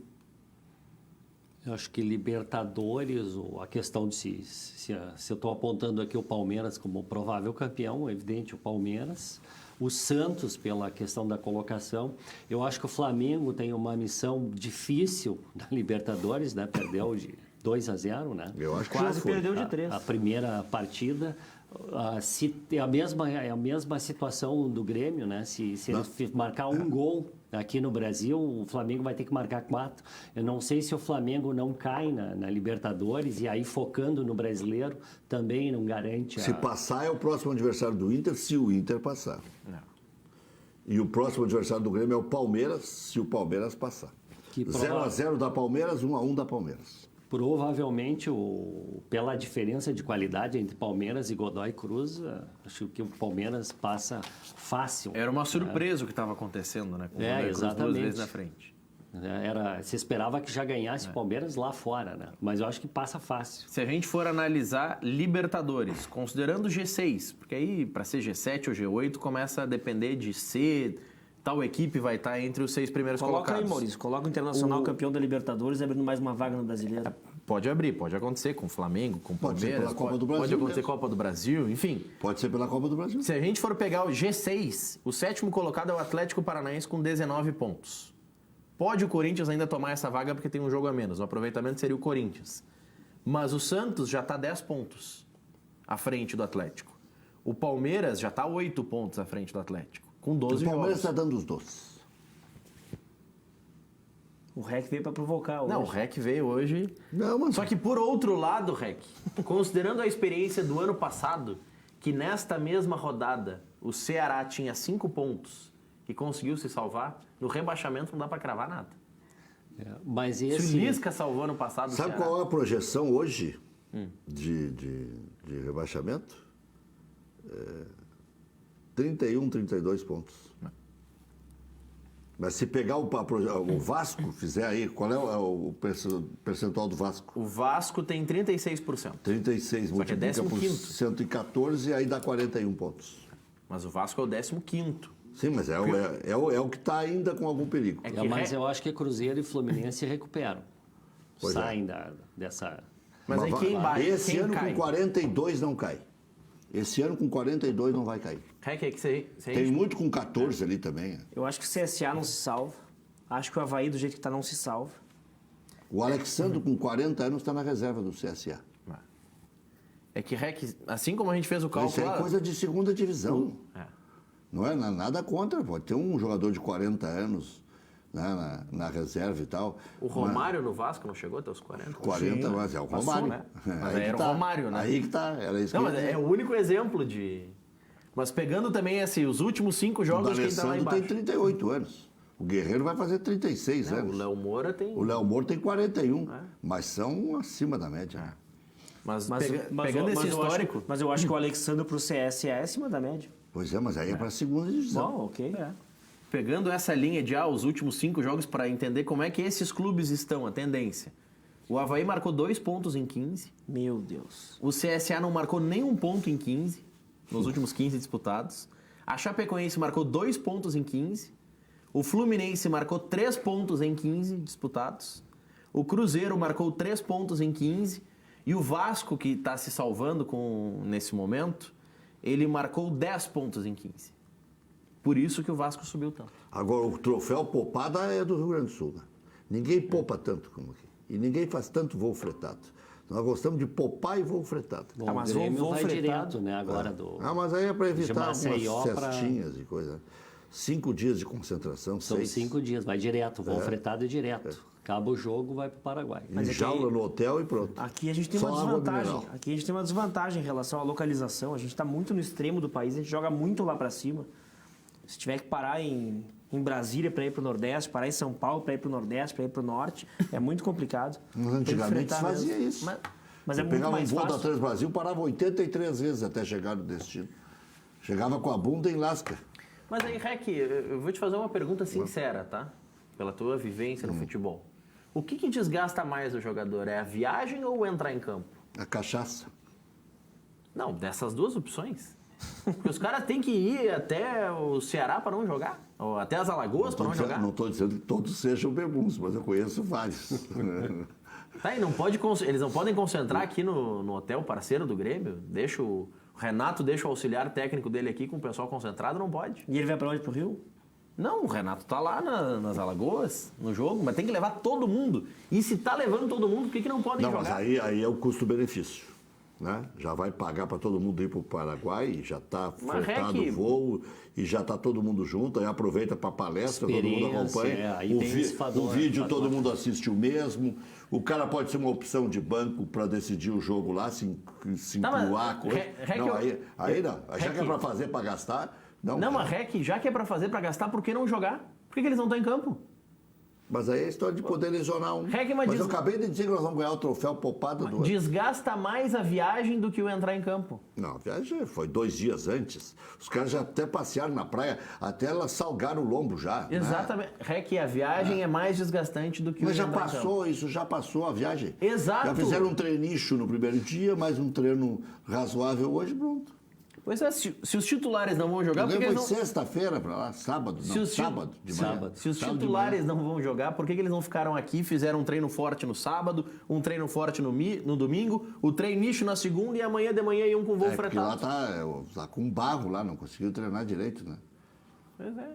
S5: Eu acho que Libertadores, a questão de se eu estou apontando aqui o Palmeiras como provável campeão, é evidente o Palmeiras. O Santos, pela questão da colocação. Eu acho que o Flamengo tem uma missão difícil na Libertadores, né? Perdeu de 2-0, né?
S3: Eu acho que
S6: Quase
S3: já foi.
S6: perdeu de 3.
S5: A primeira partida. Se é a mesma situação do Grêmio, né? Se ele marcar um gol aqui no Brasil, o Flamengo vai ter que marcar 4. Eu não sei se o Flamengo não cai na Libertadores e aí focando no brasileiro também não garante.
S3: Se passar é o próximo adversário do Inter, se o Inter passar.
S4: Não.
S3: E o próximo adversário do Grêmio é o Palmeiras, se o Palmeiras passar. 0-0 da Palmeiras, 1-1 da Palmeiras.
S5: Provavelmente, pela diferença de qualidade entre Palmeiras e Godoy Cruz, acho que o Palmeiras passa fácil.
S4: Era uma surpresa o que estava acontecendo, né? Com o Godoy Cruz
S5: exatamente.
S4: 2 vezes na frente.
S5: Se esperava que já ganhasse o Palmeiras lá fora, né? Mas eu acho que passa fácil.
S4: Se a gente for analisar Libertadores, considerando o G6, porque aí para ser G7 ou G8 começa a depender de ser... Tal equipe vai estar entre os 6 primeiros colocados.
S6: Coloca aí, Maurício. Coloca o Internacional campeão da Libertadores abrindo mais uma vaga no Brasileiro.
S4: Pode abrir, pode acontecer com o Flamengo, com o
S3: Pode ser
S4: Palmeiras.
S3: pela Copa do Brasil
S4: Pode acontecer
S3: mesmo.
S4: Copa do Brasil, enfim.
S3: Pode ser pela Copa do Brasil.
S4: Se a gente for pegar o G6, o 7º colocado é o Atlético Paranaense com 19 pontos. Pode o Corinthians ainda tomar essa vaga porque tem um jogo a menos. O aproveitamento seria o Corinthians. Mas o Santos já está 10 pontos à frente do Atlético. O Palmeiras já está 8 pontos à frente do Atlético, com 12
S3: O Palmeiras
S4: jogos.
S3: está dando os doces.
S6: O REC veio para provocar hoje.
S4: Não, o REC veio hoje.
S3: Não, mas...
S4: Só que por outro lado, REC, considerando a experiência do ano passado, que nesta mesma rodada o Ceará tinha 5 pontos e conseguiu se salvar, no rebaixamento não dá para cravar nada.
S5: Mas
S4: Se
S5: esse...
S4: o Lisca salvou ano passado o
S3: Sabe
S4: Ceará...
S3: qual é a projeção hoje de rebaixamento? 31, 32 pontos. Mas se pegar o Vasco, fizer aí, qual é o percentual do Vasco?
S4: O Vasco tem 36%.
S3: 36,
S4: Só que é
S3: multiplica por
S4: 15º.
S3: 114, aí dá 41 pontos.
S4: Mas o Vasco é o 15º.
S3: Sim, mas é o que está ainda com algum perigo.
S4: É que
S5: mas eu acho que Cruzeiro e Fluminense recuperam.
S3: Pois
S5: Saem dessa...
S4: Mas aí quem vai?
S3: Esse
S4: Quem
S3: ano
S4: cai?
S3: com 42 não cai. Esse ano com 42 não vai cair.
S4: REC, é que se a
S3: Tem
S4: gente...
S3: muito com 14 ali também.
S6: Eu acho que o CSA não se salva. Acho que o Avaí, do jeito que está, não se salva.
S3: O Alexandre, com 40 anos, está na reserva do CSA.
S4: É que REC, assim como a gente fez o
S3: Isso
S4: cálculo...
S3: é coisa de segunda divisão.
S4: É.
S3: Não é nada contra. Pode ter um jogador de 40 anos, né, na reserva e tal.
S4: O Romário no Vasco não chegou até os 40?
S3: 40, mas é o
S4: Passou,
S3: Romário.
S4: né? Mas
S3: Aí
S4: aí
S3: que
S4: era o
S3: tá.
S4: Romário, né?
S3: Aí que tá. Era isso
S4: Não,
S3: que
S4: mas
S3: eu ia
S4: é
S3: dizer.
S4: o único exemplo de... Mas pegando também assim, os últimos 5
S3: O
S4: jogos quem tá lá
S3: D'Alessandro
S4: embaixo.
S3: tem 38 anos. O Guerreiro vai fazer 36
S4: Não,
S3: anos.
S4: o Léo Moura tem...
S3: O Léo Moura tem 41, mas são acima da média.
S4: Mas,
S6: Mas
S4: pegando esse histórico...
S6: Mas eu acho que o Alexandre pro CS é acima da média.
S3: Pois é, mas aí é para a segunda divisão.
S6: Bom, ok.
S4: Pegando essa linha de os últimos 5 jogos para entender como é que esses clubes estão, a tendência. O Avaí marcou 2 pontos em 15.
S6: Meu Deus.
S4: O CSA não marcou nenhum ponto em 15, nos últimos 15 disputados. A Chapecoense marcou 2 pontos em 15. O Fluminense marcou 3 pontos em 15 disputados. O Cruzeiro marcou 3 pontos em 15. E o Vasco, que está se salvando nesse momento, ele marcou 10 pontos em 15. Por isso que o Vasco subiu tanto.
S3: Agora, o troféu poupada é do Rio Grande do Sul, né? Ninguém poupa tanto como aqui. E ninguém faz tanto voo fretado. Nós gostamos de poupar e voo fretado.
S5: Bom, mas o Grêmio vai direto, né, agora do...
S3: mas aí é para evitar algumas
S5: Maceió
S3: festinhas e coisa. 5 dias de concentração,
S5: São
S3: 6.
S5: 5 dias, vai direto, voo fretado e direto. Acaba o jogo, vai para o Paraguai.
S3: Mas jaula no hotel e pronto.
S6: Aqui a gente tem
S3: Só
S6: uma
S3: água
S6: desvantagem.
S3: mineral.
S6: Aqui a gente tem uma desvantagem em relação à localização. A gente está muito no extremo do país, a gente joga muito lá para cima. Se tiver que parar em Brasília para ir para o Nordeste, parar em São Paulo para ir para o Nordeste, para ir para o Norte, é muito complicado.
S3: Mas antigamente se
S6: Enfrentar
S3: fazia
S6: mesmo.
S3: isso.
S6: Mas é
S3: Eu
S6: muito
S3: pegava
S6: mais
S3: um voo da
S6: fácil.
S3: Transbrasil, parava 83 vezes até chegar no destino. Chegava com a bunda em lasca.
S4: Mas aí, Rec, eu vou te fazer uma pergunta sincera, tá? Pela tua vivência no futebol. O que desgasta mais o jogador? É a viagem ou entrar em campo?
S3: A cachaça.
S4: Não, dessas duas opções. Porque os caras têm que ir até o Ceará para não jogar? Ou até as Alagoas para não jogar?
S3: Não estou dizendo que todos sejam bebuns, mas eu conheço vários.
S4: Tá, e eles não podem concentrar aqui no hotel parceiro do Grêmio? O Renato deixa o auxiliar técnico dele aqui com o pessoal concentrado? Não pode.
S6: E ele vai para onde? Para o Rio?
S4: Não, o Renato tá lá nas Alagoas, no jogo, mas tem que levar todo mundo. E se tá levando todo mundo, por que não podem jogar?
S3: Mas aí é o custo-benefício. Né? Já vai pagar para todo mundo ir para o Paraguai, e já está fretado o voo, e já está todo mundo junto, aí aproveita para palestra, todo mundo acompanha. O vídeo todo mundo assiste o mesmo. O cara pode ser uma opção de banco para decidir o jogo lá, se incluar coisa. Aí não. Já que é para fazer, para gastar. Não,
S4: mas Rec, já que é para fazer, para gastar, por que não jogar? Por que eles não estão em campo?
S3: Mas aí é a história de poder lesionar um.
S4: Mas
S3: eu acabei de dizer que nós vamos ganhar o troféu poupado do ano.
S4: Desgasta mais a viagem do que o entrar em campo.
S3: Não, a viagem foi 2 dias antes. Os caras já até passearam na praia, até elas salgaram o lombo já.
S4: Exatamente. Né? Rec, a viagem é mais desgastante do que o entrar em campo.
S3: Mas já passou isso, já passou a viagem.
S4: Exato.
S3: Já fizeram um treinicho no primeiro dia, mais um treino razoável hoje, pronto.
S4: Pois é, se os titulares não vão jogar...
S3: Foi sexta-feira para lá, sábado de manhã.
S4: Se os titulares não vão jogar, por que eles não ficaram aqui e fizeram um treino forte no sábado, um treino forte no domingo, o treinicho na segunda e amanhã de manhã iam com voo fretado?
S3: Porque lá tá com barro lá, não conseguiu treinar direito, né?
S4: Pois é.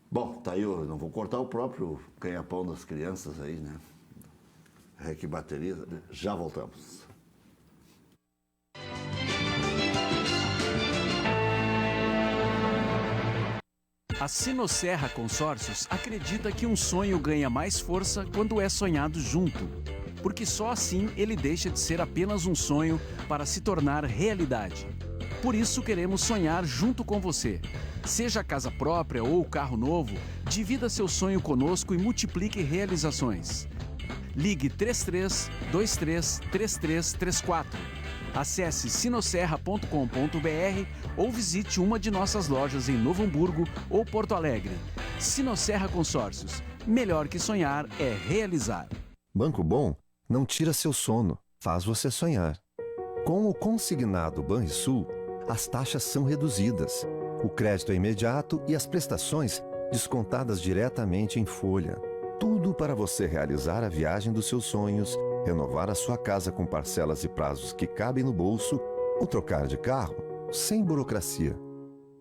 S3: Bom, tá aí, eu não vou cortar o próprio ganha-pão das crianças aí, né? Rec bateria, já voltamos.
S2: A Sinosserra Consórcios acredita que um sonho ganha mais força quando é sonhado junto, porque só assim ele deixa de ser apenas um sonho para se tornar realidade. Por isso queremos sonhar junto com você. Seja casa própria ou carro novo, divida seu sonho conosco e multiplique realizações. Ligue 33 23 3334. Acesse sinosserra.com.br ou visite uma de nossas lojas em Novo Hamburgo ou Porto Alegre. Sinosserra Consórcios. Melhor que sonhar é realizar.
S1: Banco Bom não tira seu sono, faz você sonhar. Com o consignado Banrisul, as taxas são reduzidas. O crédito é imediato e as prestações descontadas diretamente em folha. Tudo para você realizar a viagem dos seus sonhos, renovar a sua casa com parcelas e prazos que cabem no bolso ou trocar de carro sem burocracia.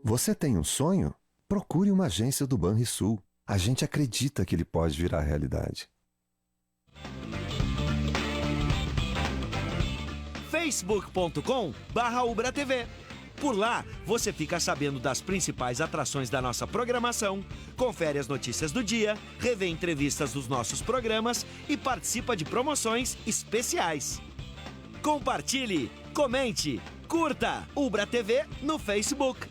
S1: Você tem um sonho? Procure uma agência do Banrisul. A gente acredita que ele pode virar realidade.
S7: facebook.com/ubratv. Por lá, você fica sabendo das principais atrações da nossa programação, confere as notícias do dia, revê entrevistas dos nossos programas e participa de promoções especiais. Compartilhe, comente, curta Ubra TV no Facebook.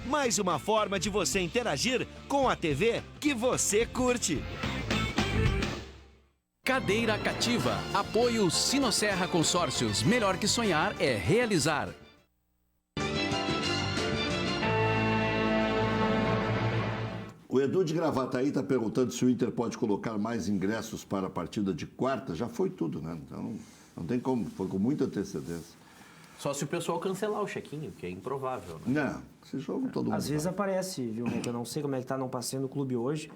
S7: Mais uma forma de você interagir com a TV que você curte.
S2: Cadeira Cativa. Apoio Sinosserra Consórcios. Melhor que sonhar é realizar.
S3: O Edu de Gravataí está perguntando se o Inter pode colocar mais ingressos para a partida de quarta. Já foi tudo, né? Então não tem como, foi com muita antecedência.
S4: Só se o pessoal cancelar o check-in, que é improvável, né?
S3: Não, esse jogo todo mundo
S6: Às vezes
S3: vai.
S6: aparece, viu, Rick? Eu não sei como é que tá não passeio no clube hoje.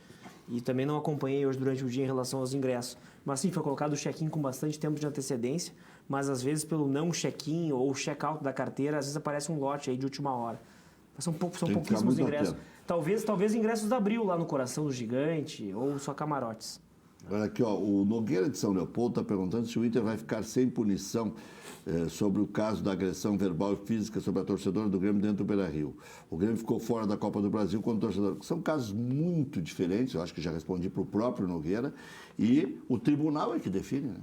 S6: e também não acompanhei hoje durante o dia em relação aos ingressos. Mas sim, foi colocado o check-in com bastante tempo de antecedência, mas às vezes pelo não check-in ou check-out da carteira, às vezes aparece um lote aí de última hora. Mas são pouquíssimos ingressos. Talvez ingressos da Abril lá no Coração do Gigante ou só camarotes.
S3: Olha aqui, ó, o Nogueira de São Leopoldo está perguntando se o Inter vai ficar sem punição sobre o caso da agressão verbal e física sobre a torcedora do Grêmio dentro do Beira-Rio. O Grêmio ficou fora da Copa do Brasil com o torcedor. São casos muito diferentes, eu acho que já respondi para o próprio Nogueira, e o tribunal é que define, né?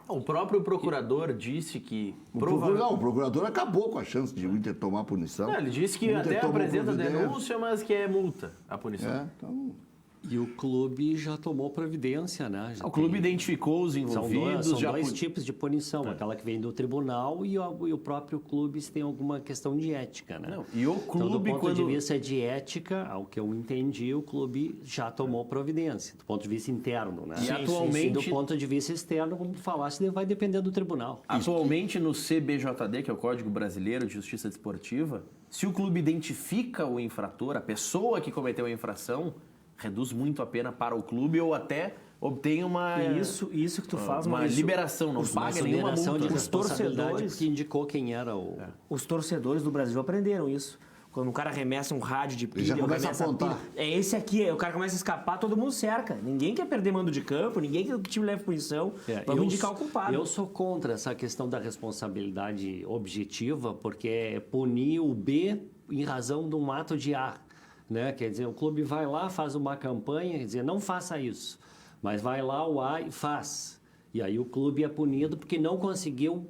S4: O próprio procurador disse que...
S3: O procurador acabou com a chance de o Inter tomar punição.
S4: Não, ele disse que até apresenta denúncia, mas que é multa a punição.
S5: E o clube já tomou providência, né?
S4: O clube identificou os envolvidos.
S5: São dois tipos de punição, aquela que vem do tribunal e o próprio clube se tem alguma questão de ética, né?
S4: Não, e o clube,
S5: então, do ponto de vista de ética, ao que eu entendi, o clube já tomou providência, do ponto de vista interno, né?
S4: E atualmente...
S5: do ponto de vista externo, como tu falaste, vai depender do tribunal.
S4: Atualmente, no CBJD, que é o Código Brasileiro de Justiça Desportiva, se o clube identifica o infrator, a pessoa que cometeu a infração, reduz muito a pena para o clube ou até obtém uma...
S6: Isso que tu faz,
S4: uma liberação, não paga nenhuma multa.
S5: De os torcedores que indicou quem era o...
S6: Os torcedores do Brasil aprenderam isso. Quando um cara arremessa um rádio de pilha,
S3: já começa a apontar.
S6: É esse aqui, o cara começa a escapar, todo mundo cerca. Ninguém quer perder mando de campo, ninguém quer que o time leve punição. Vamos indicar o culpado.
S5: Eu sou contra essa questão da responsabilidade objetiva, porque é punir o B em razão de um ato de A. Né? Quer dizer, o clube vai lá, faz uma campanha, quer dizer, não faça isso, mas vai lá o A e faz. E aí o clube é punido porque não conseguiu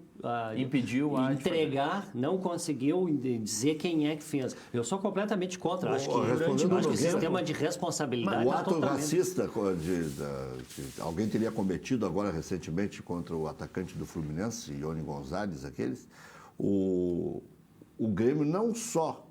S5: entregar, não conseguiu dizer quem é que fez. Eu sou completamente contra. Acho que o sistema de responsabilidade...
S3: O ato racista que alguém teria cometido agora recentemente contra o atacante do Fluminense, Ione Gonzalez, o Grêmio não só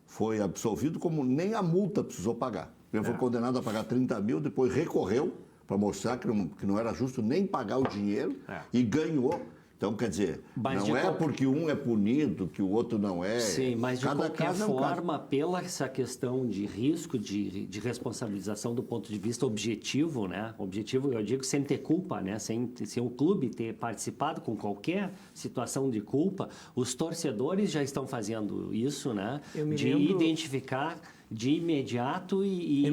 S3: foi absolvido, como nem a multa precisou pagar. Ele foi condenado a pagar 30 mil, depois recorreu para mostrar que não era justo nem pagar o dinheiro e ganhou. Então, quer dizer, não é porque um é punido que o outro não é.
S5: Sim, mas de qualquer forma, pela essa questão de risco, de responsabilização do ponto de vista objetivo, né? Objetivo, eu digo, sem ter culpa, né? Sem o clube ter participado com qualquer situação de culpa, os torcedores já estão fazendo isso, né? De identificar de imediato e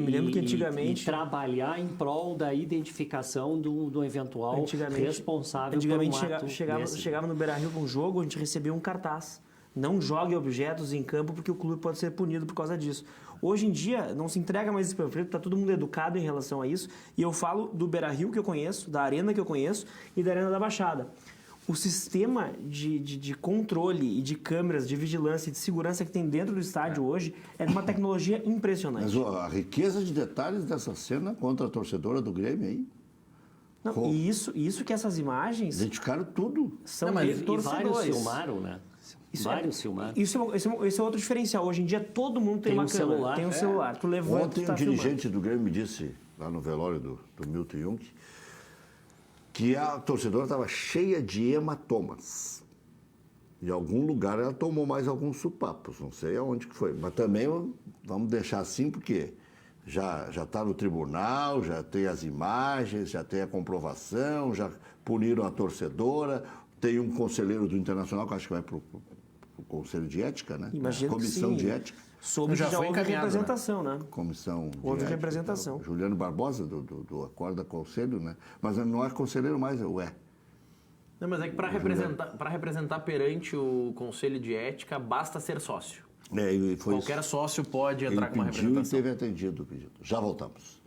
S5: trabalhar em prol da identificação do eventual responsável por um ato.
S6: Chegava no Beira-Rio com um jogo, a gente recebia um cartaz. Não jogue objetos em campo porque o clube pode ser punido por causa disso. Hoje em dia, não se entrega mais esse panfleto, está todo mundo educado em relação a isso. E eu falo do Beira-Rio que eu conheço, da Arena que eu conheço e da Arena da Baixada. O sistema de controle e de câmeras, de vigilância e de segurança que tem dentro do estádio hoje é de uma tecnologia impressionante.
S3: Mas a riqueza de detalhes dessa cena contra a torcedora do Grêmio aí.
S6: Não, e isso que essas imagens...
S3: Identificaram tudo.
S6: São de torcedores.
S5: Vários filmaram, né? Vários filmaram.
S6: Esse é outro diferencial. Hoje em dia todo mundo tem uma câmera, tem um celular. Tu levanta,
S3: Ontem um dirigente do Grêmio me disse, lá no velório do Milton Jung, que a torcedora estava cheia de hematomas. Em algum lugar ela tomou mais alguns supapos, não sei aonde que foi. Mas também vamos deixar assim, porque já está no tribunal, já tem as imagens, já tem a comprovação, já puniram a torcedora. Tem um conselheiro do Internacional que acho que vai para o Conselho de Ética, né?
S6: Imagino
S3: Comissão
S6: que sim.
S3: de Ética.
S6: Soube já houve representação, né?
S3: Comissão de
S6: houve
S3: ética,
S6: representação.
S3: Juliano Barbosa, do Acorda Conselho, né? Mas não é conselheiro mais, é o é.
S4: Não, mas é que para representar perante o Conselho de Ética, basta ser sócio. Qualquer sócio pode entrar com uma representação.
S3: E teve atendido o pedido. Já voltamos.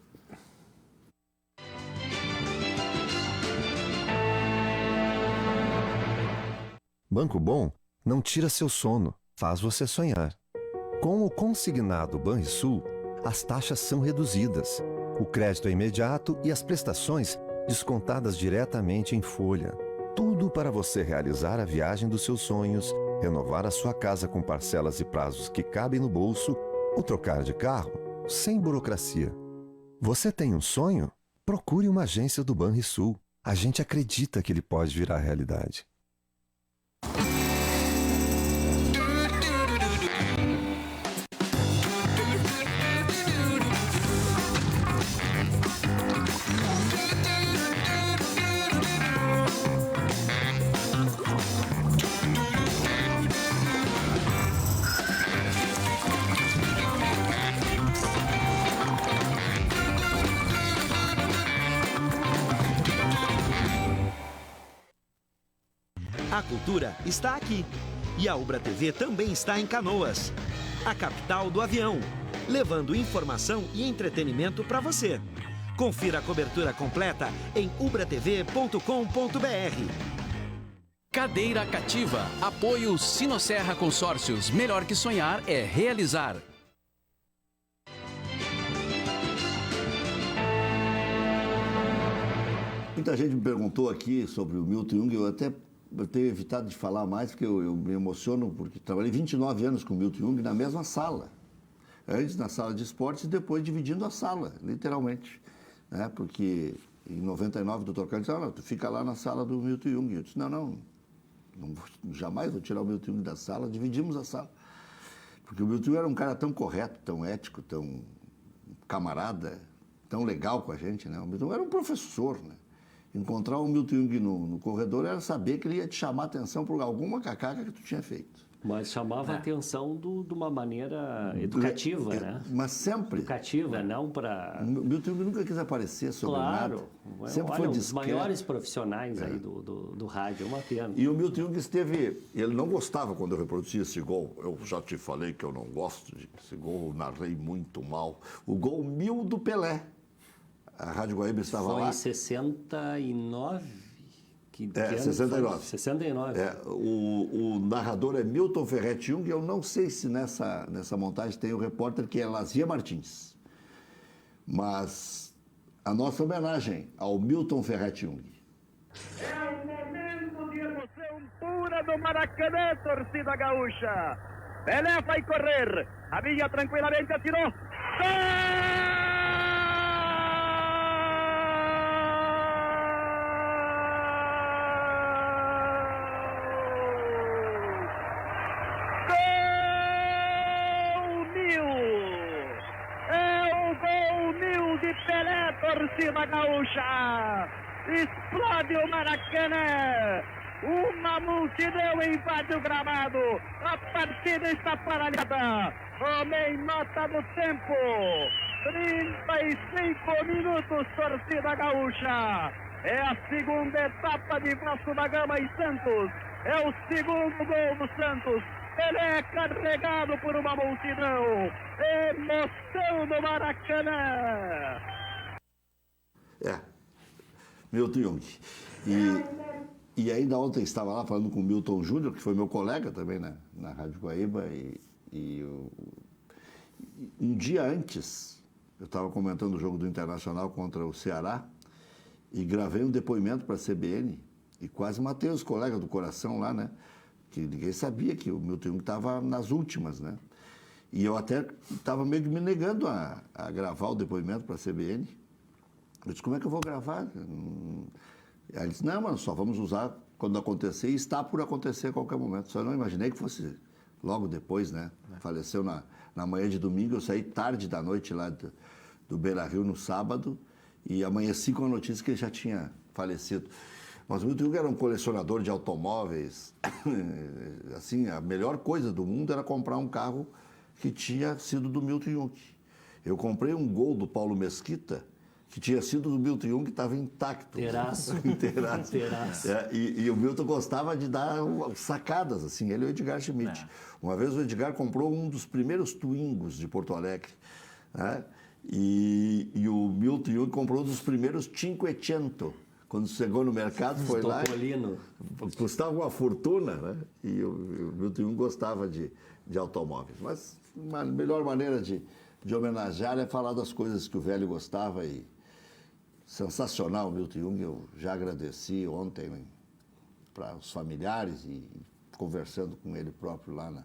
S1: Banco Bom não tira seu sono, faz você sonhar. Com o consignado Banrisul, as taxas são reduzidas, o crédito é imediato e as prestações descontadas diretamente em folha. Tudo para você realizar a viagem dos seus sonhos, renovar a sua casa com parcelas e prazos que cabem no bolso ou trocar de carro sem burocracia. Você tem um sonho? Procure uma agência do Banrisul. A gente acredita que ele pode virar realidade.
S7: A cultura está aqui. E a Ubra TV também está em Canoas, a capital do avião, levando informação e entretenimento para você. Confira a cobertura completa em ubratv.com.br.
S2: Cadeira Cativa. Apoio Sinosserra Consórcios. Melhor que sonhar é realizar.
S3: Muita gente me perguntou aqui sobre o Milton Jung, eu tenho evitado de falar mais, porque eu me emociono, porque trabalhei 29 anos com o Milton Jung na mesma sala. Antes na sala de esportes e depois dividindo a sala, literalmente. Né? Porque em 99 o Dr. Carlos disse, não, tu fica lá na sala do Milton Jung. Eu disse, não, jamais vou tirar o Milton Jung da sala, dividimos a sala. Porque o Milton Jung era um cara tão correto, tão ético, tão camarada, tão legal com a gente, né? O Milton Jung era um professor, né? Encontrar o Milton Jung no corredor era saber que ele ia te chamar a atenção por alguma cacaca que tu tinha feito.
S5: Mas chamava a atenção de uma maneira educativa, né?
S3: Mas sempre.
S5: Educativa, não para...
S3: Milton Jung nunca quis aparecer sobre nada. Sempre foi
S5: os
S3: discreto.
S5: maiores profissionais aí do rádio, é uma pena.
S3: E o Milton Jung ele não gostava quando eu reproduzia esse gol. Eu já te falei que eu não gosto desse gol, eu narrei muito mal. O gol 1000 do Pelé. A Rádio Guaíba estava lá.
S5: Foi em 69?
S3: 69.
S5: 69.
S3: O narrador é Milton Ferretti Jung, e eu não sei se nessa montagem tem o repórter, que é Lazia Martins. Mas a nossa homenagem ao Milton Ferretti Jung.
S8: É um momento de emoção pura do Maracanã, torcida gaúcha. Pelé vai correr, a Villa tranquilamente atirou. Gol! Pelé, torcida gaúcha, explode o Maracanã, uma multidão invade o gramado, a partida está paralisada, homem nota do tempo, 35 minutos, torcida gaúcha, é a segunda etapa de Vasco da Gama e Santos, é o segundo gol do Santos. Pelé carregado por uma multidão. Emoção no Maracanã.
S3: Milton Jung. E ainda ontem estava lá falando com o Milton Júnior, que foi meu colega também na Rádio Guaíba. Um dia antes, eu estava comentando o jogo do Internacional contra o Ceará e gravei um depoimento para a CBN e quase matei os colegas do coração lá, né? Que ninguém sabia que o Milton Jung estava nas últimas, né? E eu até estava meio que me negando a gravar o depoimento para a CBN. Eu disse, como é que eu vou gravar? Aí ele disse, não, mano, só vamos usar quando acontecer, e está por acontecer a qualquer momento. Só não imaginei que fosse logo depois, né? Faleceu na manhã de domingo, eu saí tarde da noite lá do Beira-Rio no sábado, e amanheci com a notícia que ele já tinha falecido. Mas o Milton Jung era um colecionador de automóveis. Assim, a melhor coisa do mundo era comprar um carro que tinha sido do Milton Jung. Eu comprei um Gol do Paulo Mesquita, que tinha sido do Milton Jung, que estava intacto.
S5: Inteiraço.
S3: E o Milton gostava de dar sacadas, assim, ele e o Edgar Schmidt. Uma vez o Edgar comprou um dos primeiros Twingos de Porto Alegre, né? E o Milton Jung comprou um dos primeiros Cinquecento. Quando chegou no mercado, foi lá, custava uma fortuna, né? E o Milton Jung gostava de automóveis. Mas a melhor maneira de homenagear é falar das coisas que o velho gostava. E sensacional o Milton Jung, eu já agradeci ontem para os familiares e conversando com ele próprio lá, né?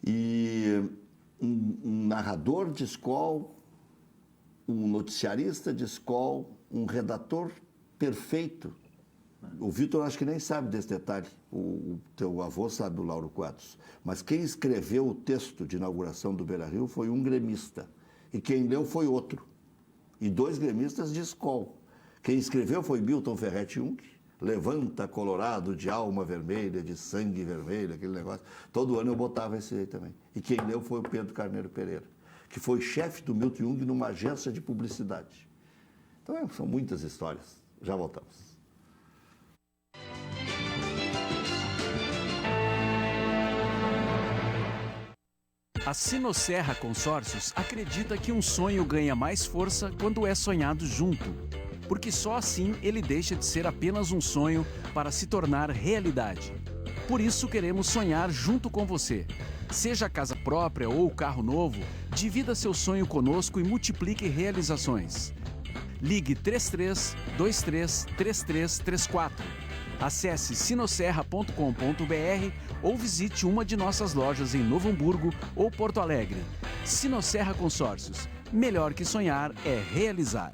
S3: E um narrador de escola, um noticiarista de escola, um redator perfeito. O Vitor acho que nem sabe desse detalhe, o teu avô sabe, o Lauro Quadros. Mas quem escreveu o texto de inauguração do Beira-Rio foi um gremista. E quem leu foi outro. E 2 gremistas de escola. Quem escreveu foi Milton Ferretti Jung. Levanta Colorado de alma vermelha, de sangue vermelho, aquele negócio. Todo ano eu botava esse aí também. E quem leu foi o Pedro Carneiro Pereira, que foi chefe do Milton Jung numa agência de publicidade. Então, são muitas histórias. Já voltamos.
S2: A Sinosserra Consórcios acredita que um sonho ganha mais força quando é sonhado junto, porque só assim ele deixa de ser apenas um sonho para se tornar realidade. Por isso queremos sonhar junto com você. Seja casa própria ou carro novo, divida seu sonho conosco e multiplique realizações. Ligue 33 23 3334. Acesse sinosserra.com.br ou visite uma de nossas lojas em Novo Hamburgo ou Porto Alegre. Sinosserra Consórcios. Melhor que sonhar é realizar.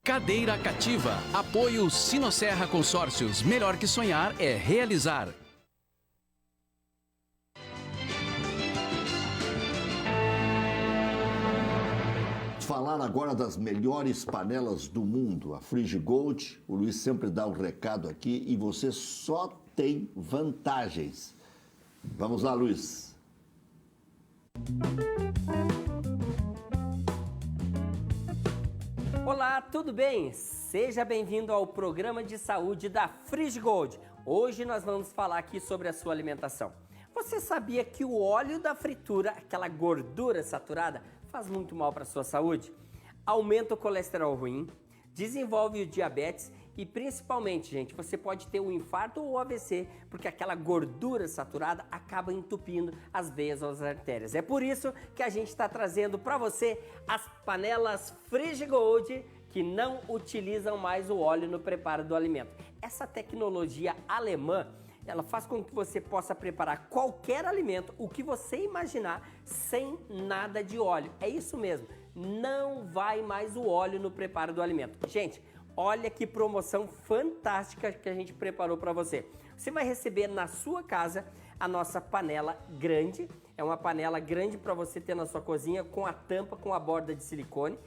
S2: Cadeira Cativa. Apoio Sinosserra Consórcios. Melhor que sonhar é realizar.
S3: Falar agora das melhores panelas do mundo, a Frigigold. O Luiz sempre dá o recado aqui e você só tem vantagens. Vamos lá, Luiz.
S9: Olá, tudo bem? Seja bem-vindo ao programa de saúde da Frigigold. Hoje nós vamos falar aqui sobre a sua alimentação. Você sabia que o óleo da fritura, aquela gordura saturada, faz muito mal para a sua saúde? Aumenta o colesterol ruim, desenvolve o diabetes e principalmente, gente, você pode ter um infarto ou AVC, porque aquela gordura saturada acaba entupindo as veias ou as artérias. É por isso que a gente está trazendo para você as panelas Frigigold, que não utilizam mais o óleo no preparo do alimento. Essa tecnologia alemã, ela faz com que você possa preparar qualquer alimento, o que você imaginar, sem nada de óleo. É isso mesmo, não vai mais o óleo no preparo do alimento. Gente, olha que promoção fantástica que a gente preparou para você. Você vai receber na sua casa a nossa panela grande. É uma panela grande para você ter na sua cozinha, com a tampa, com a borda de silicone.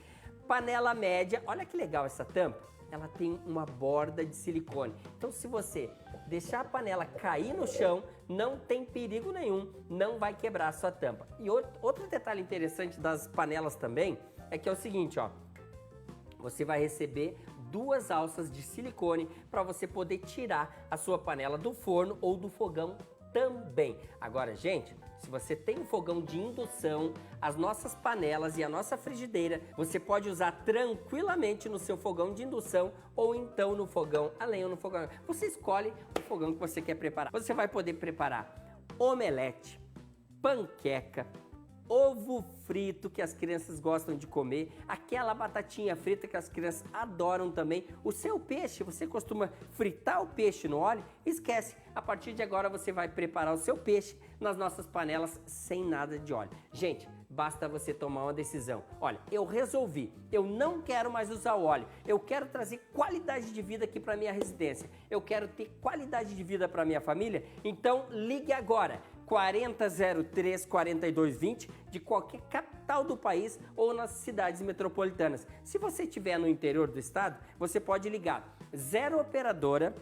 S9: Panela média, olha que legal essa tampa. Ela tem uma borda de silicone. Então, se você deixar a panela cair no chão, não tem perigo nenhum, não vai quebrar a sua tampa. E outro detalhe interessante das panelas também é que é o seguinte, ó. Você vai receber 2 alças de silicone para você poder tirar a sua panela do forno ou do fogão também. Agora, gente, se você tem um fogão de indução, as nossas panelas e a nossa frigideira, você pode usar tranquilamente no seu fogão de indução ou então no fogão a lenha ou no fogão. Você escolhe o fogão que você quer preparar. Você vai poder preparar omelete, panqueca, ovo frito que as crianças gostam de comer, aquela batatinha frita que as crianças adoram também, o seu peixe, você costuma fritar o peixe no óleo? Esquece, a partir de agora você vai preparar o seu peixe nas nossas panelas sem nada de óleo. Gente, basta você tomar uma decisão. Olha, eu resolvi, eu não quero mais usar o óleo, eu quero trazer qualidade de vida aqui para minha residência, eu quero ter qualidade de vida para minha família, então ligue agora. 4003 4220 de qualquer capital do país ou nas cidades metropolitanas. Se você estiver no interior do estado, você pode ligar 0 operadora,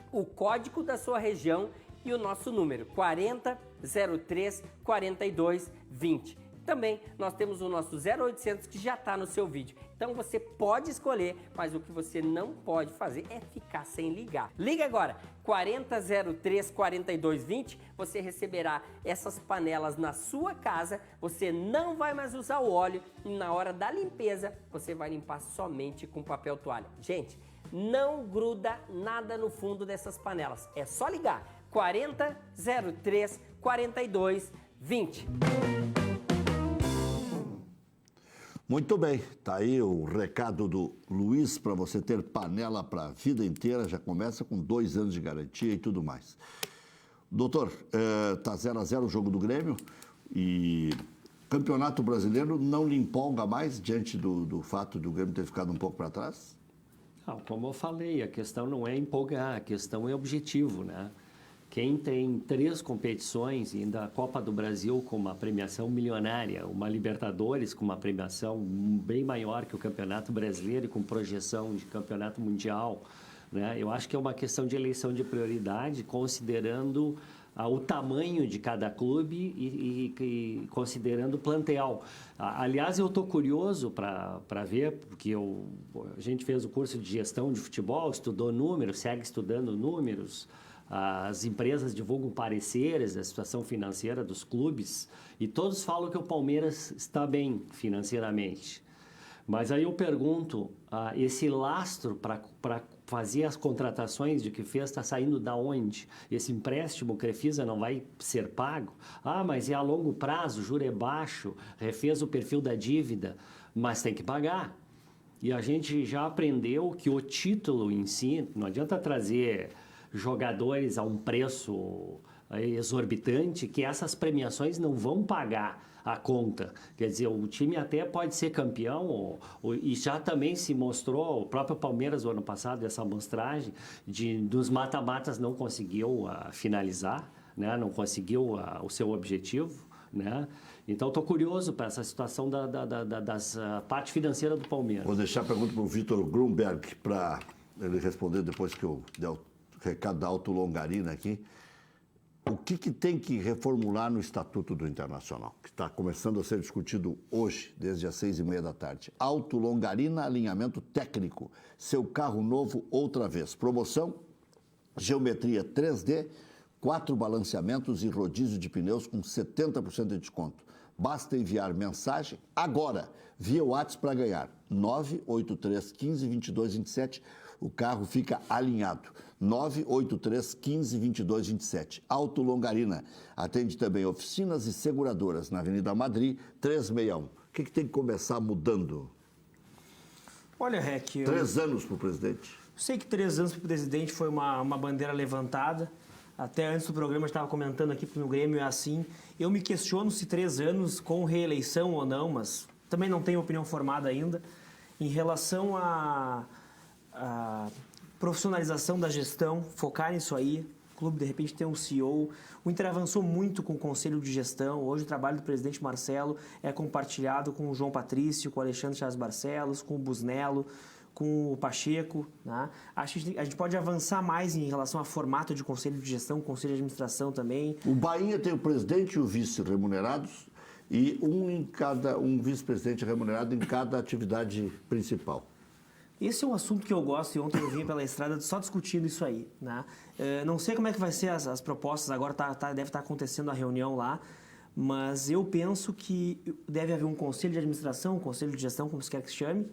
S9: o código da sua região e o nosso número 4003 4220. Também nós temos o nosso 0800 que já está no seu vídeo. Então você pode escolher, mas o que você não pode fazer é ficar sem ligar. Liga agora, 4003 4220, você receberá essas panelas na sua casa, você não vai mais usar o óleo e na hora da limpeza você vai limpar somente com papel toalha. Gente, não gruda nada no fundo dessas panelas, é só ligar, 4003 4220.
S3: Muito bem, tá aí o recado do Luiz para você ter panela para a vida inteira, já começa com 2 anos de garantia e tudo mais. Doutor, tá 0-0 o jogo do Grêmio e Campeonato Brasileiro não lhe empolga mais diante do fato do Grêmio ter ficado um pouco para trás?
S5: Não, como eu falei, a questão não é empolgar, a questão é objetivo, né? Quem tem 3 competições, ainda a Copa do Brasil com uma premiação milionária, uma Libertadores com uma premiação bem maior que o Campeonato Brasileiro e com projeção de Campeonato Mundial, né? Eu acho que é uma questão de eleição de prioridade, considerando o tamanho de cada clube e considerando o plantel. Aliás, eu estou curioso para ver, porque a gente fez o curso de gestão de futebol, estudou números, segue estudando números. As empresas divulgam pareceres da situação financeira dos clubes e todos falam que o Palmeiras está bem financeiramente. Mas aí eu pergunto, esse lastro para fazer as contratações de que fez está saindo da onde? Esse empréstimo Crefisa não vai ser pago? Mas é a longo prazo, o juro é baixo, refez o perfil da dívida, mas tem que pagar. E a gente já aprendeu que o título em si, não adianta trazer jogadores a um preço exorbitante, que essas premiações não vão pagar a conta. Quer dizer, o time até pode ser campeão, e já também se mostrou, o próprio Palmeiras, o ano passado, essa amostragem, dos mata-matas não conseguiu finalizar, né? Não conseguiu o seu objetivo. Né? Então, estou curioso para essa situação da parte financeira do Palmeiras.
S3: Vou deixar a pergunta para o Vitor Grunberg, para ele responder depois que eu der o recado da Auto Longarina aqui. O que tem que reformular no Estatuto do Internacional, que está começando a ser discutido hoje, desde as 6h30 da tarde? Auto Longarina, alinhamento técnico, seu carro novo outra vez. Promoção, geometria 3D, 4 balanceamentos e rodízio de pneus com 70% de desconto. Basta enviar mensagem agora, via WhatsApp para ganhar. 983 15 22 27. O carro fica alinhado. 983 15 22 27. Auto Longarina. Atende também oficinas e seguradoras na Avenida Madrid, 361. O que tem que começar mudando?
S6: Olha, Rec...
S3: 3 anos para o presidente.
S6: Sei que 3 anos para o presidente foi uma bandeira levantada. Até antes do programa eu estava comentando aqui que no Grêmio é assim. Eu me questiono se 3 anos com reeleição ou não, mas também não tenho opinião formada ainda. Em relação à profissionalização da gestão, focar nisso aí. O clube, de repente, tem um CEO. O Inter avançou muito com o Conselho de Gestão. Hoje o trabalho do presidente Marcelo é compartilhado com o João Patrício, com o Alexandre Chaves Barcelos, com o Busnello, com o Pacheco. Né? Acho que a gente pode avançar mais em relação a formato de Conselho de Gestão, Conselho de Administração também.
S3: O Bahia tem o presidente e o vice remunerados e um vice-presidente remunerado em cada atividade principal.
S6: Esse é um assunto que eu gosto e ontem eu vim pela estrada só discutindo isso aí. Né? Não sei como é que vai ser as propostas, agora deve estar acontecendo a reunião lá, mas eu penso que deve haver um conselho de administração, um conselho de gestão, como se quer que se chame,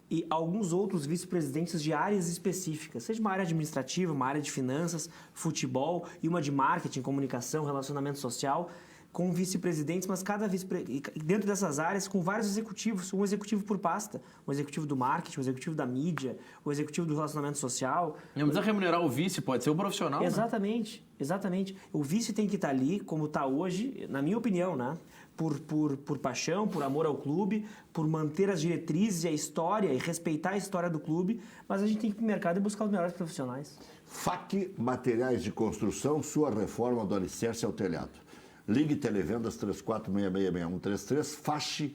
S6: e alguns outros vice-presidentes de áreas específicas, seja uma área administrativa, uma área de finanças, futebol e uma de marketing, comunicação, relacionamento social, com vice-presidentes, mas cada dentro dessas áreas com vários executivos, um executivo por pasta, um executivo do marketing, um executivo da mídia, um executivo do relacionamento social.
S4: Não precisa remunerar o vice, pode ser o profissional.
S6: Exatamente, né? Exatamente. O vice tem que estar ali, como está hoje, na minha opinião, né? Por paixão, por amor ao clube, por manter as diretrizes e a história e respeitar a história do clube, mas a gente tem que ir para o mercado e buscar os melhores profissionais.
S3: FAC Materiais de Construção, sua reforma do alicerce ao telhado. Ligue Televendas 34666133, fache.com.br.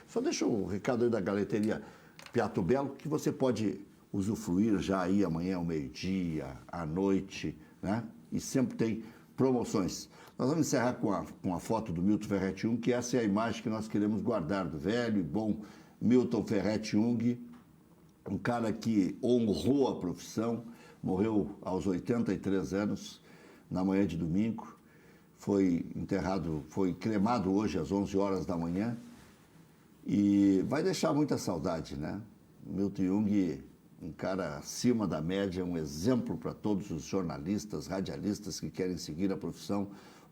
S3: Só deixa o recado aí da Galeteria Piato Belo, que você pode usufruir já aí amanhã ao meio-dia, à noite, né? E sempre tem promoções. Nós vamos encerrar com a foto do Milton Ferretti Jung, que essa é a imagem que nós queremos guardar do velho e bom Milton Ferretti Jung, um cara que honrou a profissão, morreu aos 83 anos, na manhã de domingo. Foi cremado hoje às 11 horas da manhã e vai deixar muita saudade, né? Milton Jung, um cara acima da média, um exemplo para todos os jornalistas, radialistas que querem seguir a profissão,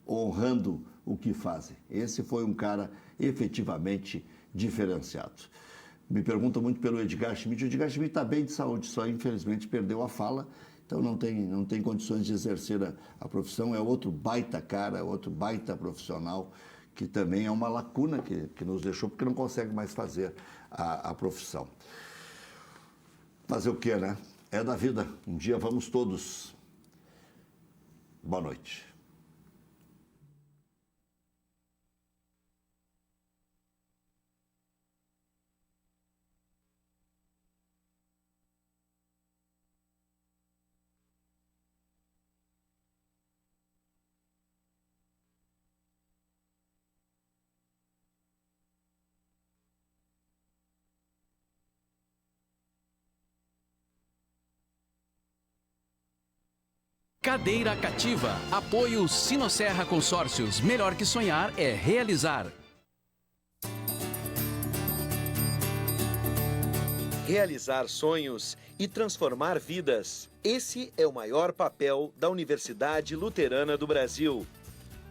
S3: honrando o que fazem. Esse foi um cara efetivamente diferenciado. Me perguntam muito pelo Edgar Schmidt. O Edgar Schmidt está bem de saúde, só infelizmente perdeu a fala. Então não tem condições de exercer a profissão. É outro baita cara, outro baita profissional, que também é uma lacuna que nos deixou, porque não consegue mais fazer a profissão. Fazer o quê, né? É da vida. Um dia vamos todos Boa noite.
S2: Cadeira Cativa. Apoio Sinosserra Consórcios. Melhor que sonhar é realizar.
S7: Realizar sonhos e transformar vidas. Esse é o maior papel da Universidade Luterana do Brasil.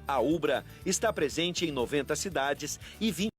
S7: A UBRA está presente em 90 cidades e 20